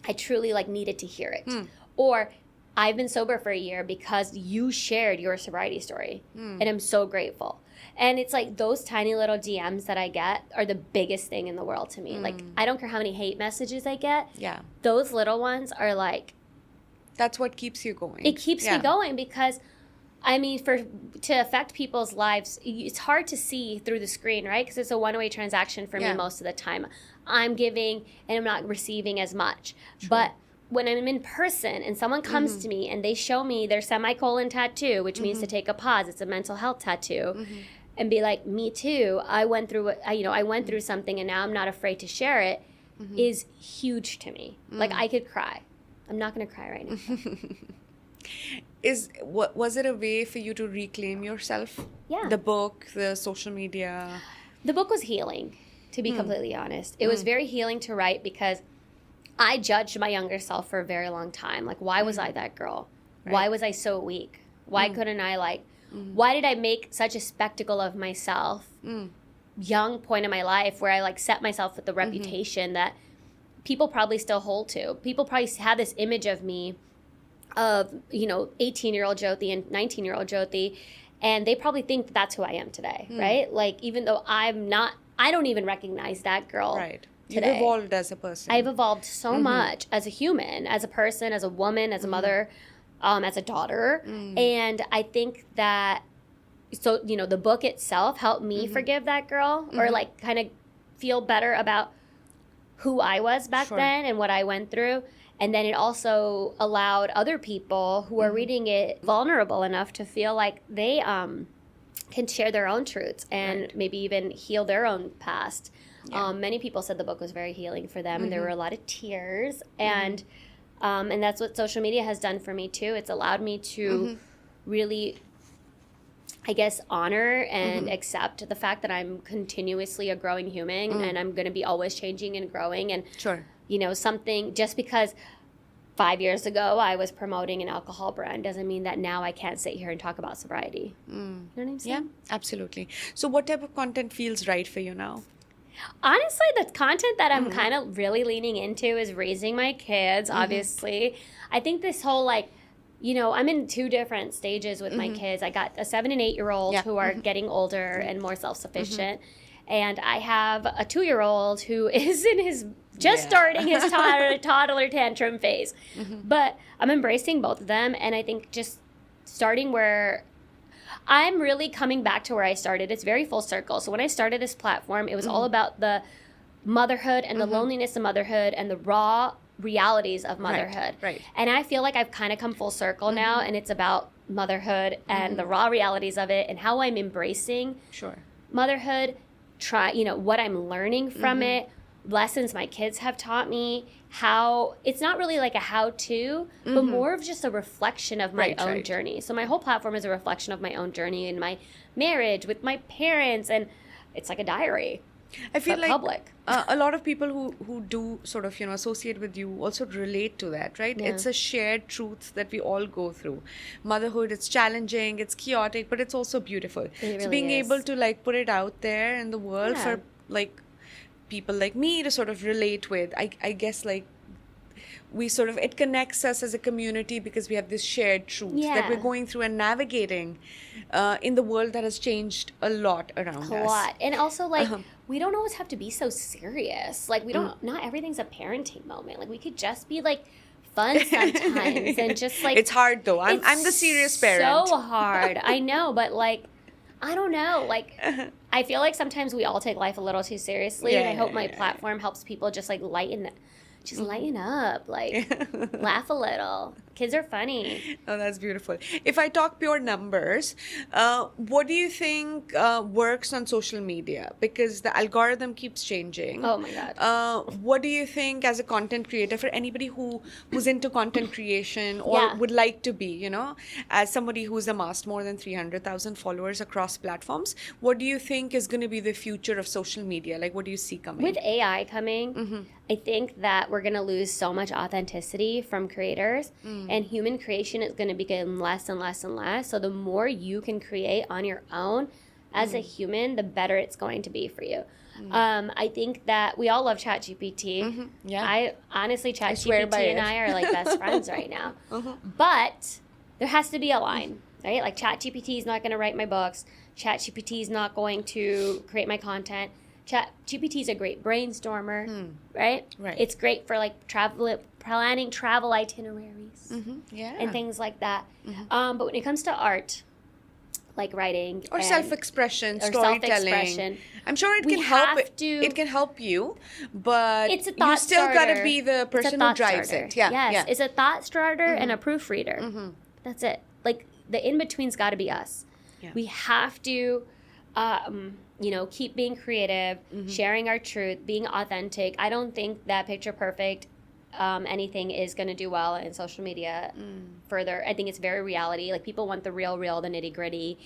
I truly like needed to hear it. Or I've been sober for a year because you shared your sobriety story. And I'm so grateful. And it's like those tiny little DMs that I get are the biggest thing in the world to me. Like, I don't care how many hate messages I get. Yeah. Those little ones are like... That's what keeps you going. It keeps me going because, I mean, to affect people's lives, it's hard to see through the screen, right? Because it's a one-way transaction for me most of the time. I'm giving and I'm not receiving as much. True. But when I'm in person and someone comes to me and they show me their semicolon tattoo, which means to take a pause, it's a mental health tattoo, and be like, me too, I went through something and now I'm not afraid to share it, is huge to me. Like, I could cry. I'm not going to cry right now. Was it a way for you to reclaim yourself? Yeah. The book, the social media? The book was healing, to be completely honest. It was very healing to write because I judged my younger self for a very long time. Like, why was I that girl? Right. Why was I so weak? Why couldn't I, like, why did I make such a spectacle of myself young point in my life where I, like, set myself with the reputation that people probably still hold to. People probably have this image of me of, 18-year-old Jyoti and 19-year-old Jyoti, and they probably think that's who I am today, right? Like, even though I don't even recognize that girl right. today. You've evolved as a person. I've evolved so much as a human, as a person, as a woman, as a mother, as a daughter. And I think that, so, the book itself helped me forgive that girl or, like, kind of feel better about who I was back then and what I went through. And then it also allowed other people who are reading it vulnerable enough to feel like they can share their own truths and maybe even heal their own past. Yeah. Many people said the book was very healing for them, and there were a lot of tears. And that's what social media has done for me too. It's allowed me to really, I guess, honor and accept the fact that I'm continuously a growing human and I'm going to be always changing and growing. And, something, just because 5 years ago I was promoting an alcohol brand doesn't mean that now I can't sit here and talk about sobriety. You know what I'm saying? Yeah, absolutely. So what type of content feels right for you now? Honestly, the content that I'm kind of really leaning into is raising my kids, obviously. I think this whole, like, I'm in two different stages with my kids. I got a 7 and 8-year-old who are getting older and more self-sufficient. And I have a 2-year-old who is in his, starting his toddler tantrum phase. But I'm embracing both of them. And I think just starting where I'm really coming back to where I started. It's very full circle. So when I started this platform, it was all about the motherhood and the loneliness of motherhood and the raw realities of motherhood. Right. And I feel like I've kind of come full circle now, and it's about motherhood and the raw realities of it and how I'm embracing motherhood, what I'm learning from it, lessons my kids have taught me, how it's not really like a how-to, but more of just a reflection of my own journey. So my whole platform is a reflection of my own journey in my marriage with my parents, and it's like a diary. I feel like public. A lot of people who do sort of, associate with you also relate to that, right? Yeah. It's a shared truth that we all go through. Motherhood, it's challenging, it's chaotic, but it's also beautiful. It really so being is. able to, like, put it out there in the world for, like, people like me to sort of relate with, I guess, like, we sort of, it connects us as a community because we have this shared truth that we're going through and navigating in the world that has changed a lot around us. A lot. And also, like, we don't always have to be so serious. Like, we don't, not everything's a parenting moment. Like, we could just be, like, fun sometimes and just, like. It's hard, though. I'm the serious parent. So hard. I know, but, like, I don't know. Like, I feel like sometimes we all take life a little too seriously. And I hope my platform helps people just, like, lighten up, like, laugh a little. Kids are funny. Oh, that's beautiful. If I talk pure numbers, what do you think works on social media? Because the algorithm keeps changing. Oh, my God. What do you think as a content creator, for anybody who's into content creation or would like to be, as somebody who's amassed more than 300,000 followers across platforms, what do you think is going to be the future of social media? Like, what do you see coming? With AI coming, I think that we're going to lose so much authenticity from creators. And human creation is going to become less and less and less. So the more you can create on your own, as a human, the better it's going to be for you. I think that we all love ChatGPT. Yeah. I honestly, swear by ChatGPT and it. I are like best friends right now. But there has to be a line, right? Like ChatGPT is not going to write my books. ChatGPT is not going to create my content. ChatGPT is a great brainstormer, right? Right. It's great for like planning travel itineraries Yeah. and things like that. But when it comes to art, like writing or and- self-expression, or storytelling. self-expression, I'm sure it we can help. have to- It can help you, but it's a you thought still got to starter. be the It's a person who thought drives starter. it. Yeah. Yes, Yeah. it's a thought starter and a proofreader. That's it. Like the in-between's got to be us. Yeah. We have to, keep being creative, sharing our truth, being authentic. I don't think that picture perfect anything is going to do well in social media further. I think it's very reality. Like people want the real, the nitty gritty.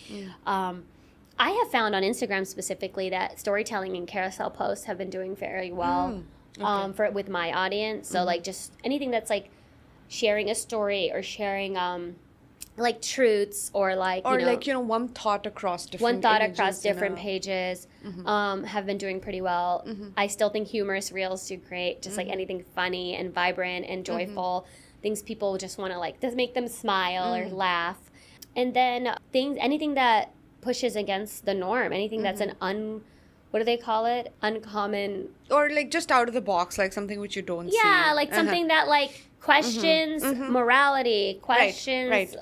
I have found on Instagram specifically that storytelling and carousel posts have been doing very well with my audience. So like just anything that's like sharing a story or sharing like truths or like one thought across different images, different pages have been doing pretty well. I still think humorous reels do great, just like anything funny and vibrant and joyful, things people just want to like just make them smile or laugh. And then anything that pushes against the norm, anything that's what do they call it? Uncommon. or like just out of the box, like something which you don't see. Yeah, like something that like questions morality, questions right.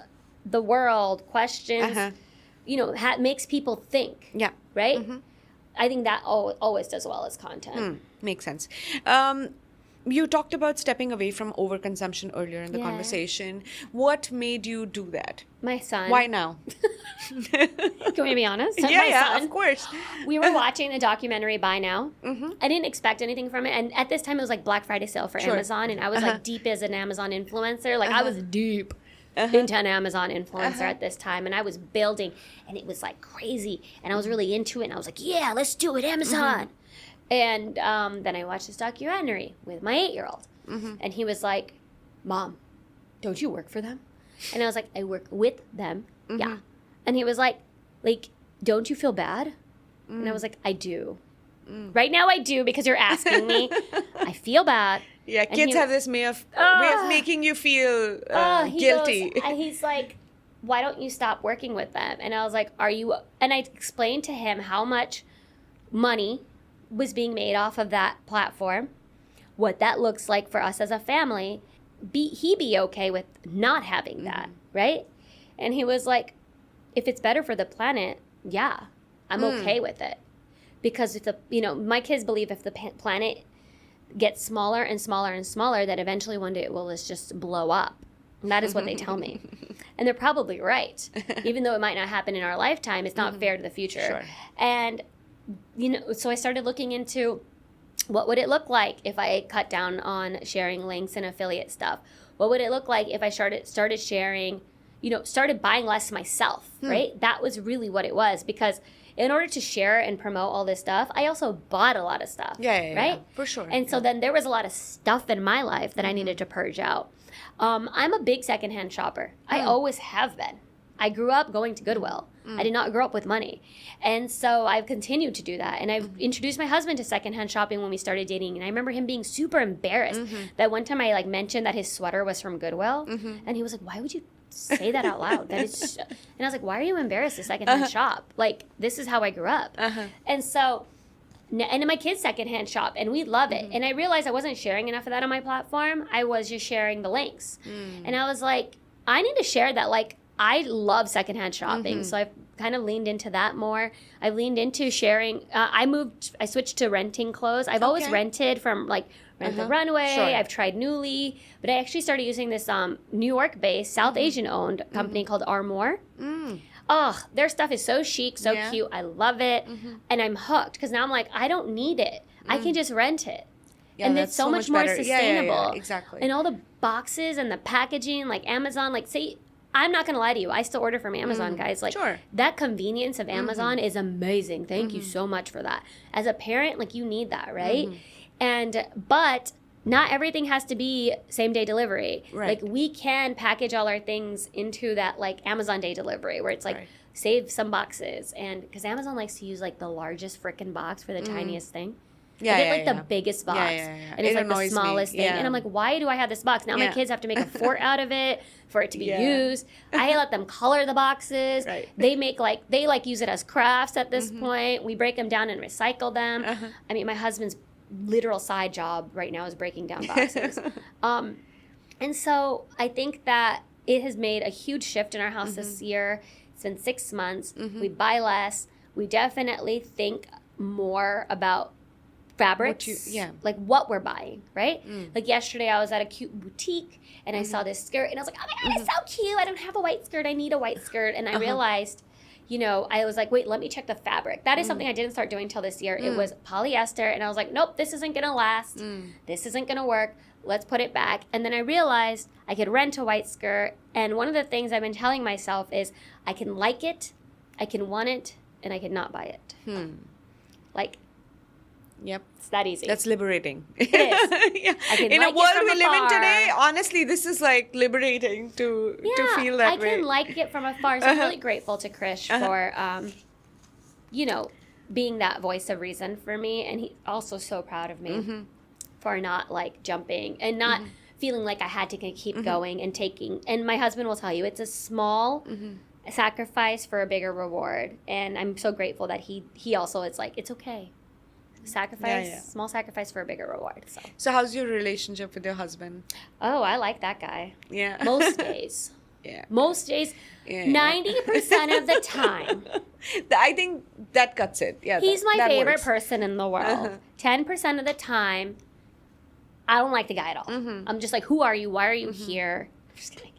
the world, questions, makes people think. Yeah. Right? I think that always does well as content. Makes sense. You talked about stepping away from overconsumption earlier in the Yeah. conversation. What made you do that? My son. Why now? Can we be honest? Yeah, My yeah, son. of course. We were watching the documentary Buy Now. I didn't expect anything from it. And at this time, it was like Black Friday sale for Amazon. And I was like deep as an Amazon influencer. Like I was deep into an Amazon influencer at this time. And I was building. And it was like crazy. And I was really into it. And I was like, yeah, let's do it, Amazon. And then I watched this documentary with my 8-year-old. And he was like, Mom, don't you work for them? And I was like, I work with them. Yeah. And he was like, don't you feel bad? And I was like, I do. Right now I do because you're asking me. I feel bad. Yeah, And kids he- have this way of making you feel He guilty. goes- he's like, why don't you stop working with them? And I was like, are you? And I explained to him how much money was being made off of that platform, what that looks like for us as a family. He be okay with not having that, right? And he was like, if it's better for the planet, yeah, I'm okay with it. Because if my kids believe if the planet gets smaller and smaller and smaller, that eventually one day it will just blow up. And that is what they tell me. And they're probably right. Even though it might not happen in our lifetime, it's not fair to the future. Sure. And, so I started looking into what would it look like if I cut down on sharing links and affiliate stuff? What would it look like if I started sharing, started buying less myself, right? That was really what it was, because in order to share and promote all this stuff, I also bought a lot of stuff, Yeah, right? for sure. And so then there was a lot of stuff in my life that I needed to purge out. I'm a big secondhand shopper. I always have been. I grew up going to Goodwill. I did not grow up with money. And so I've continued to do that. And I've introduced my husband to secondhand shopping when we started dating. And I remember him being super embarrassed that one time I mentioned that his sweater was from Goodwill. And he was like, why would you say that out loud? That is and I was like, why are you embarrassed to secondhand shop? Like, this is how I grew up. And so, and my kids secondhand shop, and we love it. And I realized I wasn't sharing enough of that on my platform. I was just sharing the links. And I was like, I need to share that. Like, I love secondhand shopping, so I've kind of leaned into that more. I've leaned into sharing. I switched to renting clothes. I've always rented from Rent the Runway. Sure. I've tried Nuuly, but I actually started using this New York-based, South Asian-owned company called Armour. Oh, their stuff is so chic, so cute. I love it, and I'm hooked because now I'm like, I don't need it. I can just rent it. Yeah, And that's it's so much more better. sustainable. Yeah, exactly. And all the boxes and the packaging, like Amazon, say, I'm not going to lie to you. I still order from Amazon, guys. Like, Sure. that convenience of Amazon is amazing. Thank you so much for that. As a parent, you need that, right? But not everything has to be same day delivery. Right. We can package all our things into that, Amazon day delivery, where it's save some boxes. And because Amazon likes to use like the largest frickin' box for the tiniest thing. I get like the biggest box, and it's like the smallest thing, and I'm like, why do I have this box? Now my kids have to make a fort out of it for it to be used. I let them color the boxes. Right. They use it as crafts at this point. We break them down and recycle them. I mean, my husband's literal side job right now is breaking down boxes. And so I think that it has made a huge shift in our house this year. It's been 6 months. We buy less. We definitely think more about fabrics, like what we're buying, right? Like yesterday I was at a cute boutique and I saw this skirt and I was like, oh my God, it's so cute. I don't have a white skirt. I need a white skirt. And I realized, you know, I was like, wait, let me check the fabric. That is something I didn't start doing until this year. It was polyester. And I was like, nope, this isn't going to last. This isn't going to work. Let's put it back. And then I realized I could rent a white skirt. And one of the things I've been telling myself is I can like it, I can want it, and I can not buy it. Like, yep. It's that easy. That's liberating. It is. In a world we live in today, honestly, this is like liberating to feel that way. I can like it from afar. So I'm really grateful to Krish for, you know, being that voice of reason for me. And he's also so proud of me for not like jumping and not feeling like I had to keep going and taking. And my husband will tell you, it's a small sacrifice for a bigger reward. And I'm so grateful that he also is like, it's okay. Sacrifice, small sacrifice for a bigger reward. So how's your relationship with your husband? Oh, I like that guy. Yeah. Most days. Most days. 90% of the time. I think that cuts it. Yeah. He's my favorite works. person in the world. 10% of the time, I don't like the guy at all. I'm just like, who are you? Why are you here? Just kidding.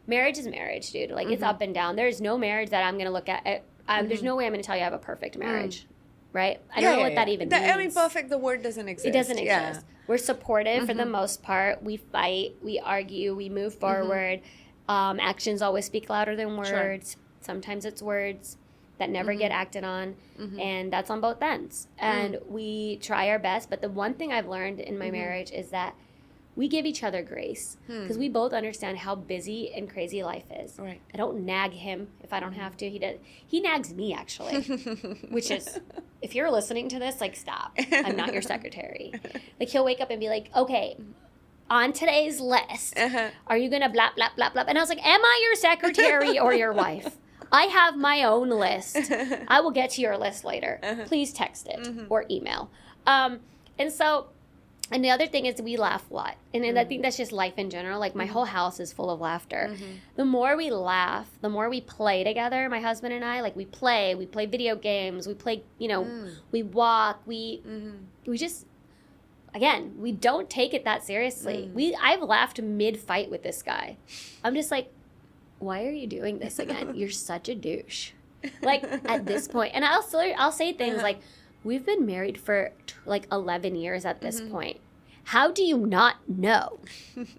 Marriage is marriage, dude. Like, it's up and down. There's no marriage that I'm going to look at. There's no way I'm going to tell you I have a perfect marriage. Right? I don't know what that even means. I mean, perfect, the word doesn't exist. It doesn't exist. We're supportive for the most part. We fight, we argue, we move forward. Actions always speak louder than words. Sometimes it's words that never get acted on. And that's on both ends. And we try our best. But the one thing I've learned in my marriage is that we give each other grace because we both understand how busy and crazy life is. Right. I don't nag him if I don't have to. He nags me, actually, which is, if you're listening to this, like, stop. I'm not your secretary. Like, he'll wake up and be like, okay, on today's list, are you going to blah, blah, blah, blah? And I was like, am I your secretary or your wife? I have my own list. I will get to your list later. Please text it or email. And the other thing is we laugh a lot. And I think that's just life in general. Like, my whole house is full of laughter. The more we laugh, the more we play together, my husband and I. Like, we play video games, we play, you know, we walk, we just, again, we don't take it that seriously. I've laughed mid-fight with this guy. I'm just like, why are you doing this again? You're such a douche. Like, at this point. And I'll say things like, we've been married for like 11 years at this point. How do you not know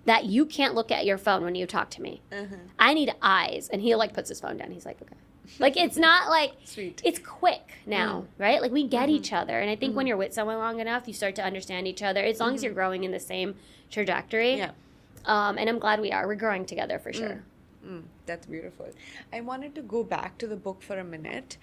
that you can't look at your phone when you talk to me? I need eyes. And he like puts his phone down. He's like, okay. Like, it's not like, sweet. It's quick now, right? Like, we get each other. And I think when you're with someone long enough, you start to understand each other, as long as you're growing in the same trajectory. Yeah. And I'm glad we are. We're growing together for sure. That's beautiful. I wanted to go back to the book for a minute.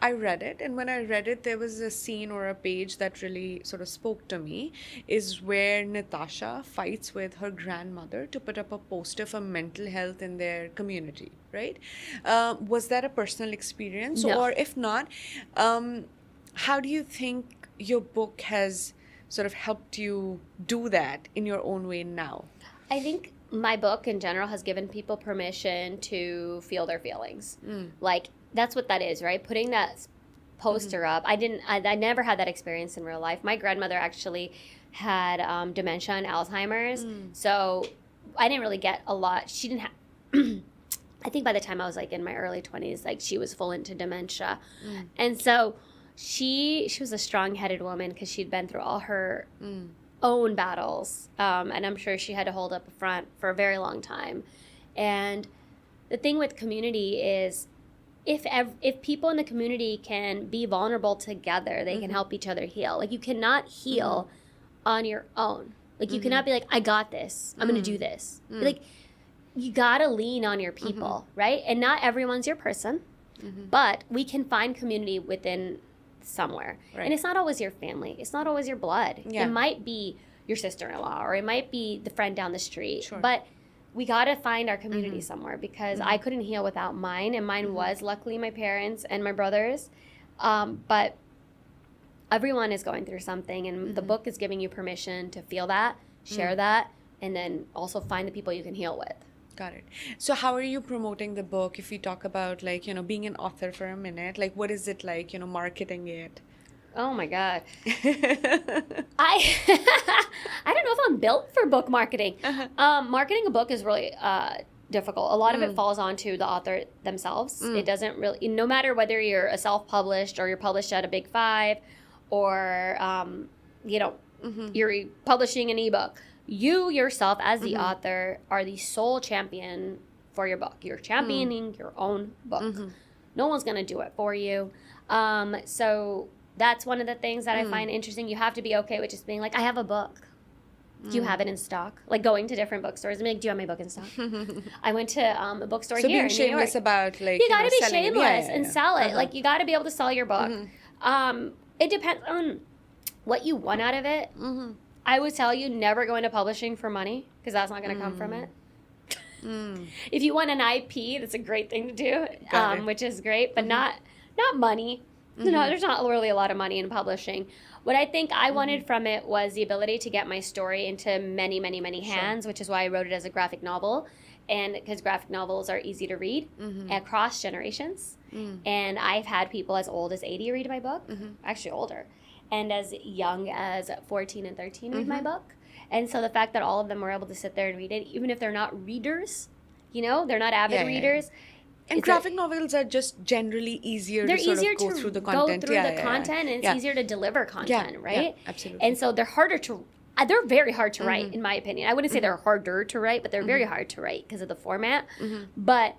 I read it, and when I read it, there was a scene or a page that really sort of spoke to me, is where Natasha fights with her grandmother to put up a poster for mental health in their community, right? Was that a personal experience? No. Or if not, how do you think your book has sort of helped you do that in your own way now? I think my book in general has given people permission to feel their feelings. Like, that's what that is, right? Putting that poster up. I never had that experience in real life. My grandmother actually had dementia and Alzheimer's. So I didn't really get a lot. She didn't have, I think by the time I was like in my early 20s, like, she was full into dementia. And so she was a strong-headed woman because she'd been through all her own battles. And I'm sure she had to hold up a front for a very long time. And the thing with community is, if people in the community can be vulnerable together, they can help each other heal. Like, you cannot heal on your own. Like, you cannot be like, I got this. I'm going to do this. Like, you gotta lean on your people, right? And not everyone's your person, but we can find community within somewhere. Right. And it's not always your family. It's not always your blood. Yeah. It might be your sister-in-law, or it might be the friend down the street. Sure. But we got to find our community somewhere, because I couldn't heal without mine. And mine was luckily my parents and my brothers. But everyone is going through something. And the book is giving you permission to feel that, share that, and then also find the people you can heal with. Got it. So how are you promoting the book? If we talk about, like, you know, being an author for a minute, like, what is it like, you know, marketing it? Oh my God. I don't know if I'm built for book marketing. Marketing a book is really difficult. A lot of it falls onto the author themselves. It doesn't really, no matter whether you're a self-published or you're published at a big five, or, you know, you're publishing an ebook. You yourself as the author are the sole champion for your book. You're championing your own book. No one's going to do it for you. So that's one of the things that I find interesting. You have to be okay with just being like, I have a book. Do you have it in stock? Like going to different bookstores and being like, do you have my book in stock? I went to a bookstore so here being in New York. shameless about, like, you got to be selling it. shameless and sell it. Like, you got to be able to sell your book. It depends on what you want out of it. I would tell you never go into publishing for money, because that's not going to come from it. If you want an IP, that's a great thing to do, which is great, but not money. No, there's not really a lot of money in publishing. What I think I wanted from it was the ability to get my story into many, many, many hands, which is why I wrote it as a graphic novel. And because graphic novels are easy to read across generations. And I've had people as old as 80 read my book, actually older, and as young as 14 and 13 read my book. And so the fact that all of them were able to sit there and read it, even if they're not readers, you know, they're not avid readers. And graphic novels are just generally easier to sort of go through the content. Go through the content, and it's easier to deliver content, right? Yeah, absolutely. And so they're they're very hard to write, in my opinion. I wouldn't say they're harder to write, but they're very hard to write because of the format. But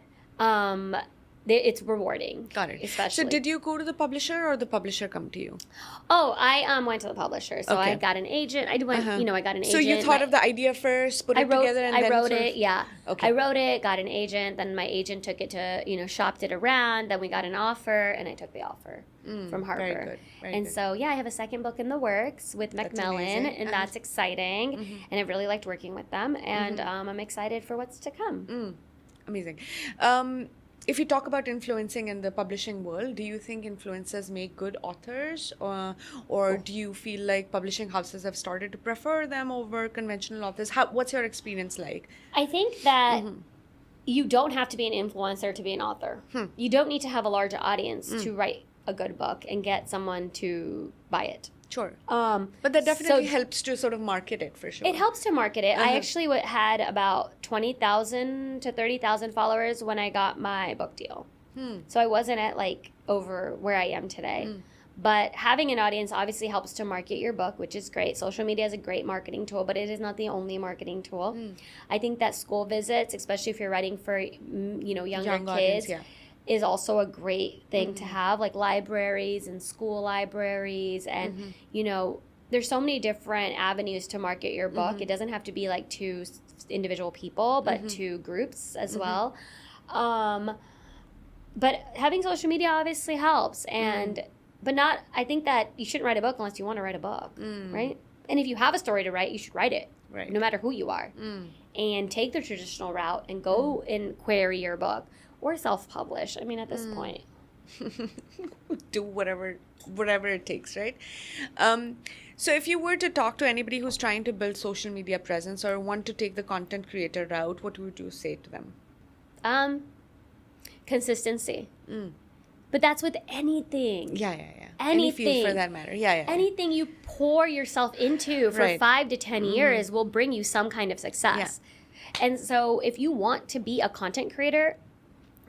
it's rewarding. Got it. Especially. So did you go to the publisher, or the publisher come to you? Oh, I went to the publisher. So I got an agent. I got an agent. So you thought of the idea first, put it together, and then I wrote it, yeah. Okay. I wrote it, got an agent, then my agent took it to, shopped it around, then we got an offer, and I took the offer from Harper. Very good. Very good. So, yeah, I have a second book in the works with Macmillan, and that's exciting, and I really liked working with them, and I'm excited for what's to come. Amazing. If you talk about influencing in the publishing world, do you think influencers make good authors, or do you feel like publishing houses have started to prefer them over conventional authors? What's your experience like? I think that you don't have to be an influencer to be an author. You don't need to have a large audience to write a good book and get someone to buy it. Sure. But that definitely helps to sort of market it, for sure. It helps to market it. I actually had about 20,000 to 30,000 followers when I got my book deal. So I wasn't at over where I am today. But having an audience obviously helps to market your book, which is great. Social media is a great marketing tool, but it is not the only marketing tool. I think that school visits, especially if you're writing for younger kids, is also a great thing to have, like libraries and school libraries. And, there's so many different avenues to market your book. It doesn't have to be like to individual people, but to groups as well. But having social media obviously helps. But I think that you shouldn't write a book unless you want to write a book, right? And if you have a story to write, you should write it, no matter who you are. And take the traditional route and go and query your book. Or self-publish. I mean, at this point. Do whatever it takes, right? So if you were to talk to anybody who's trying to build social media presence or want to take the content creator route, what would you say to them? Consistency. But that's with anything. Yeah. Anything. Any field for that matter. Yeah. Anything you pour yourself into for 5 to 10 years will bring you some kind of success. Yeah. And so if you want to be a content creator,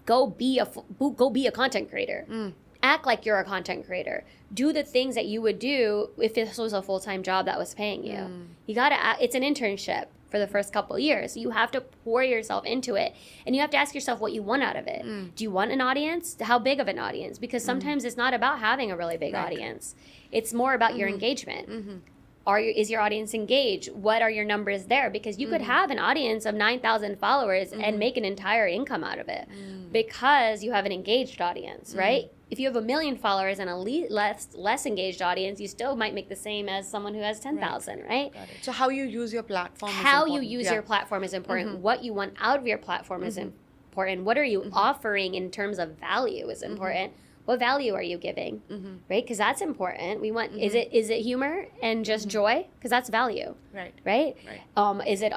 go be a content creator. Act like you're a content creator. Do the things that you would do if this was a full-time job that was paying you. You gotta. It's an internship for the first couple of years. You have to pour yourself into it, and you have to ask yourself what you want out of it. Do you want an audience? How big of an audience? Because sometimes it's not about having a really big audience. It's more about your engagement. is your audience engaged? What are your numbers there? Because you could have an audience of 9,000 followers and make an entire income out of it because you have an engaged audience, right? If you have 1 million followers and a less engaged audience, you still might make the same as someone who has 10,000, right? Got it. So how you use your platform is How important. you use your platform is important. What you want out of your platform is important. What are you offering in terms of value is important. What value are you giving, right? Because that's important. We want is it humor and just joy? Because that's value, right? Is it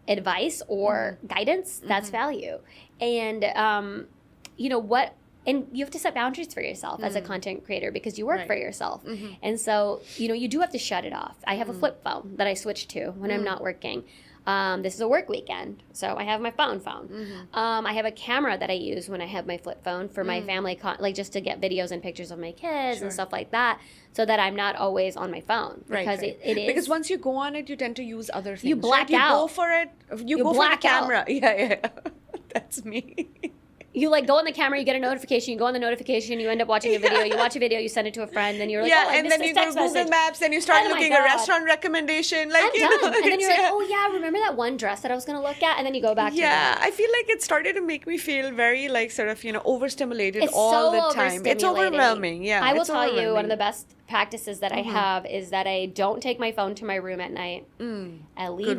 advice or guidance? That's value, and what. And you have to set boundaries for yourself as a content creator because you work for yourself, and so you do have to shut it off. I have a flip phone that I switch to when I'm not working. This is a work weekend, so I have my phone. I have a camera that I use when I have my flip phone for my family, just to get videos and pictures of my kids and stuff like that, so that I'm not always on my phone. Because it is... Because once you go on it, you tend to use other things. You black out. You go for it. You go for the camera. Yeah. That's me. You go on the camera, you get a notification, you go on the notification, you end up watching a video, you watch a video, you send it to a friend, then you're like, and then you go to Google Maps and you start looking at restaurant recommendation. I'm done. And then you're like, oh yeah, remember that one dress that I was going to look at? And then you go back to that. I feel like it started to make me feel very overstimulated all the time. It's overwhelming. Yeah, I will tell you, one of the best practices that I have is that I don't take my phone to my room at night. I leave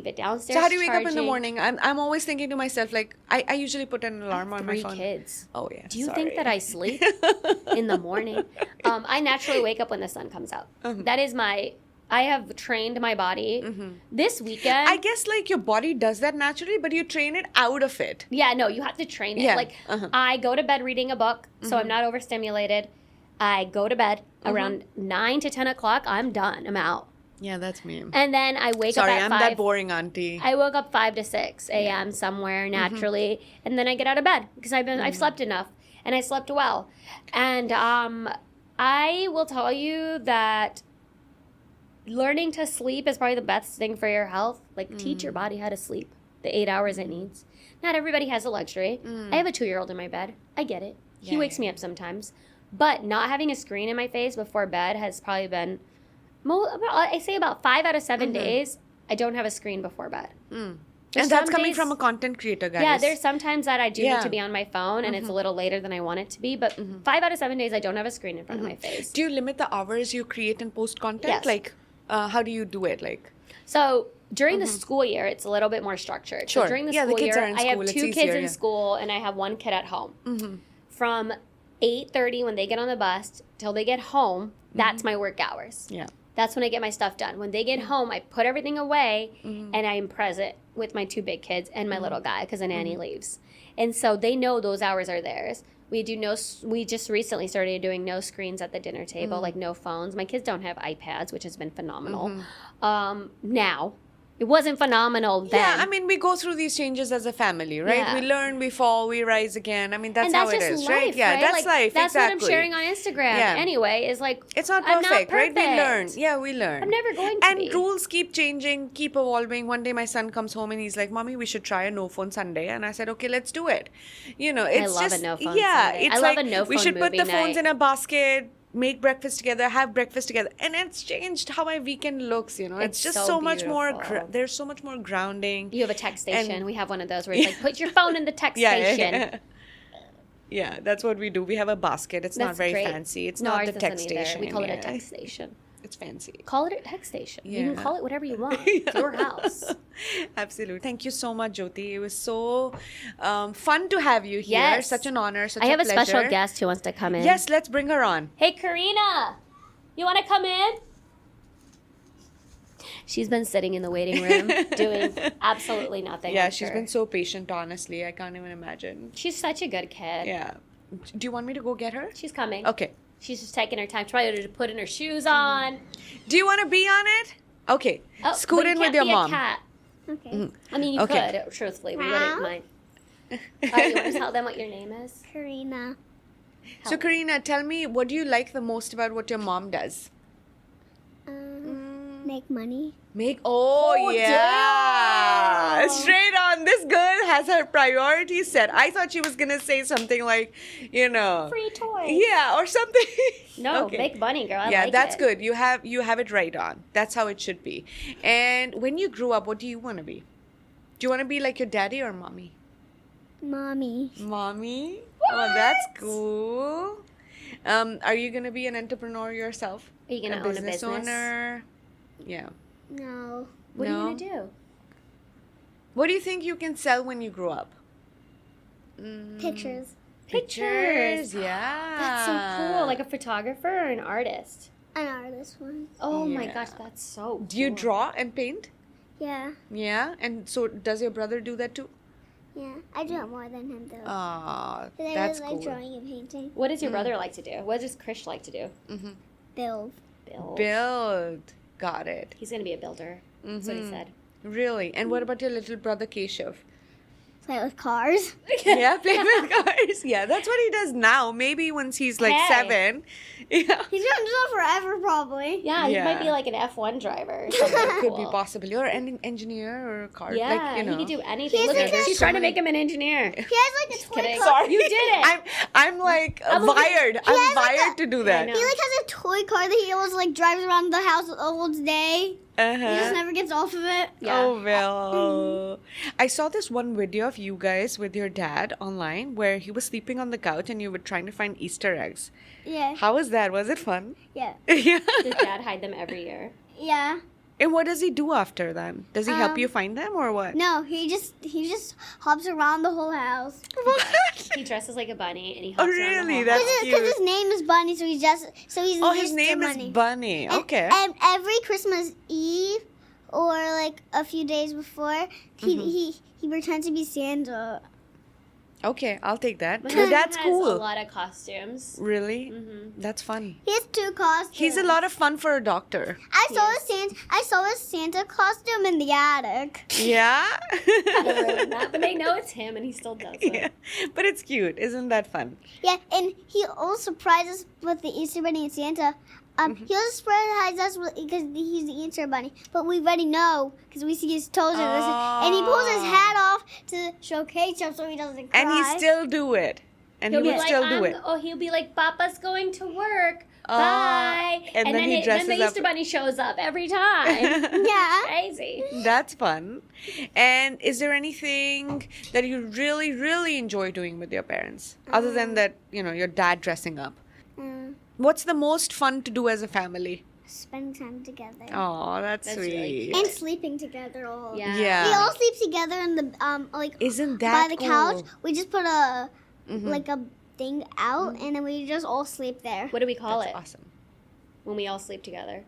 it downstairs. So how do you wake up in the morning? I'm always thinking to myself, I usually put an alarm on my phone. 3 kids. Oh yeah. Do you think that I sleep in the morning? I naturally wake up when the sun comes out. That is I have trained my body this weekend. I guess your body does that naturally, but you train it out of it. Yeah, no, you have to train it. Yeah. I go to bed reading a book, so I'm not overstimulated. I go to bed around 9 to 10 o'clock. I'm done. I'm out. Yeah, that's me. And then I wake up at 5. Sorry, I'm that boring auntie. I woke up 5 to 6 a.m. somewhere naturally, and then I get out of bed because I've slept enough and I slept well. And I will tell you that learning to sleep is probably the best thing for your health. Teach your body how to sleep the 8 hours it needs. Not everybody has the luxury. I have a 2-year-old in my bed. I get it. He wakes me up sometimes. But not having a screen in my face before bed has probably been, I say about 5 out of 7 days, I don't have a screen before bed. And that's coming from a content creator, guys. Yeah, there's sometimes that I do need to be on my phone, and it's a little later than I want it to be. But 5 out of 7 days, I don't have a screen in front of my face. Do you limit the hours you create and post content? Yes. How do you do it? So during the school year, it's a little bit more structured. Sure. So during the school year, I have 2 kids in school, and I have 1 kid at home. From 8:30 when they get on the bus till they get home, that's my work hours. Yeah. That's when I get my stuff done. When they get home, I put everything away and I am present with my 2 big kids and my little guy because the nanny leaves. And so they know those hours are theirs. We just recently started doing no screens at the dinner table, no phones. My kids don't have iPads, which has been phenomenal. Now, it wasn't phenomenal then. Yeah, we go through these changes as a family, right? Yeah. We learn, we fall, we rise again. That's how it is, life, right? Yeah, that's life, that's exactly. what I'm sharing on Instagram. Yeah. Anyway, is it's not perfect, right? We learn. Yeah, we learn. I'm never going to be. And rules keep changing, keep evolving. One day my son comes home and he's like, Mommy, we should try a no-phone Sunday. And I said, okay, let's do it. I love a no-phone Sunday. It's I love a no-phone we should put the phones night. in a basket, make breakfast together, have breakfast together, and it's changed how my weekend looks. It's just so much more. There's so much more grounding. You have a text station. We have one of those where it's put your phone in the text station. Yeah, that's what we do. We have a basket. It's not very fancy. It's not the text station. We call it a text station. It's fancy. Call it a text station. Yeah. You can call it whatever you want. It's your house. Absolutely. Thank you so much, Jyoti. It was so fun to have you here. Yes. Such an honor, such I have a a pleasure. special guest who wants to come in. Yes, let's bring her on. Hey, Kareena. You want to come in? She's been sitting in the waiting room doing absolutely nothing. Yeah, she's been so patient, honestly. I can't even imagine. She's such a good kid. Yeah. Do you want me to go get her? She's coming. Okay. She's just taking her time, trying to put in her shoes on. Do you want to be on it? Okay. Scoot in with your mom. A cat. Okay. You could, truthfully. We wouldn't mind. All right, you want to tell them what your name is? Kareena. So, Kareena, tell me, what do you like the most about what your mom does? Make money. Oh yeah. damn. Straight on. This girl has her priorities set. I thought she was gonna say something like, Free toys. Yeah, or something. No, Okay. make money, girl. I Yeah, like that's it. good. You have it right on. That's how it should be. And when you grew up, what do you want to be? Do you want to be like your daddy or mommy? Mommy. Mommy? Oh, that's cool. Are you gonna be an entrepreneur yourself? Are you gonna own a business? Owner? Yeah. No. What No? are you gonna do? What do you think you can sell when you grow up? Pictures. Pictures. Yeah. That's so cool. Like a photographer or an artist? An artist one. Oh my Yeah. gosh, that's so cool. Do you draw and paint? Yeah. Yeah. And so does your brother do that too? Yeah. I do it more than him though. Ah, 'Cause I that's really like cool. drawing and painting. What does your brother like to do? What does Krish like to do? Build. Build. Build. Got it. He's gonna be a builder. That's what he said. Really? And what about your little brother Keshav? Play with cars. Yeah, play with cars. Yeah, that's what he does now. Maybe once he's like Hey. 7. Yeah. He's gonna do it forever probably. Yeah, he might Yeah. be like an F1 driver. That could be possibly. Or an engineer or a car. Yeah, like, you know. he could do anything. He's Look like at a- she's trying to make him an engineer. He has like a toy Kidding. car. Sorry, you did it. I'm like I'm looking- wired. has I'm like wired a- to do I that. know. He like has a toy car that he always like drives around the house all day. He just Uh-huh. never gets off of it. Yeah. Oh, well. I saw this one video of you guys with your dad online where he was sleeping on the couch and you were trying to find Easter eggs. Yeah. How was that? Was it fun? Yeah. Yeah. Does Dad hide them every year? Yeah. And what does he do after then? Does he help Um, you find them or what? No, he just hops around the whole house. What? He dresses like a bunny and he Oh, hops around the really? whole That's house. cute. Because his name is Bunny, so he's Oh, his Mr. name is Bunny. Bunny. And- Okay. And every Christmas Eve, or like a few days before, he pretends to be Santa. Okay, I'll take that. My Your husband dad's has a cool. lot of costumes. Really? Mm-hmm. That's fun. He has 2 costumes. He's a lot of fun for a doctor. I saw his Santa costume in the attic. Yeah? But they know it's him and he still does it. Yeah. But it's cute. Isn't that fun? Yeah, and he also surprises us with the Easter Bunny and Santa. He also surprises us because he's the Easter Bunny, but we already know because we see his toes and he pulls his hat off to show ketchup so he doesn't cry. And he still do it. And He'll he be would like, still do it. Oh, he'll be like, Papa's going to work. Oh, Bye. and then he then dresses the up. Easter Bunny shows up every time. Yeah. Crazy. That's fun. And is there anything that you really, really enjoy doing with your parents? Other than that, your dad dressing up. What's the most fun to do as a family? Spend time together. Oh, that's That's sweet. really cute. And sleeping together all. Yeah. Yeah. We all sleep together in the like Isn't that by the cool? couch. We just put a like a thing out and then we just all sleep there. What do we call That's it awesome. when we all sleep together?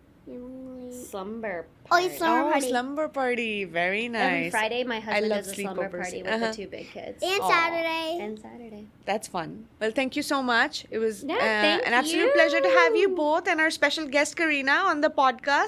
Slumber Oh, party. it's slumber Oh, party. slumber party. Very nice. Every Friday, my husband love does a slumber sleepovers. party with Uh-huh. the 2 big kids. And Aw. Saturday. And Saturday. That's fun. Well, thank you so much. It was Yeah, thank an absolute pleasure to have you you. both and our special guest, Kareena, on the podcast.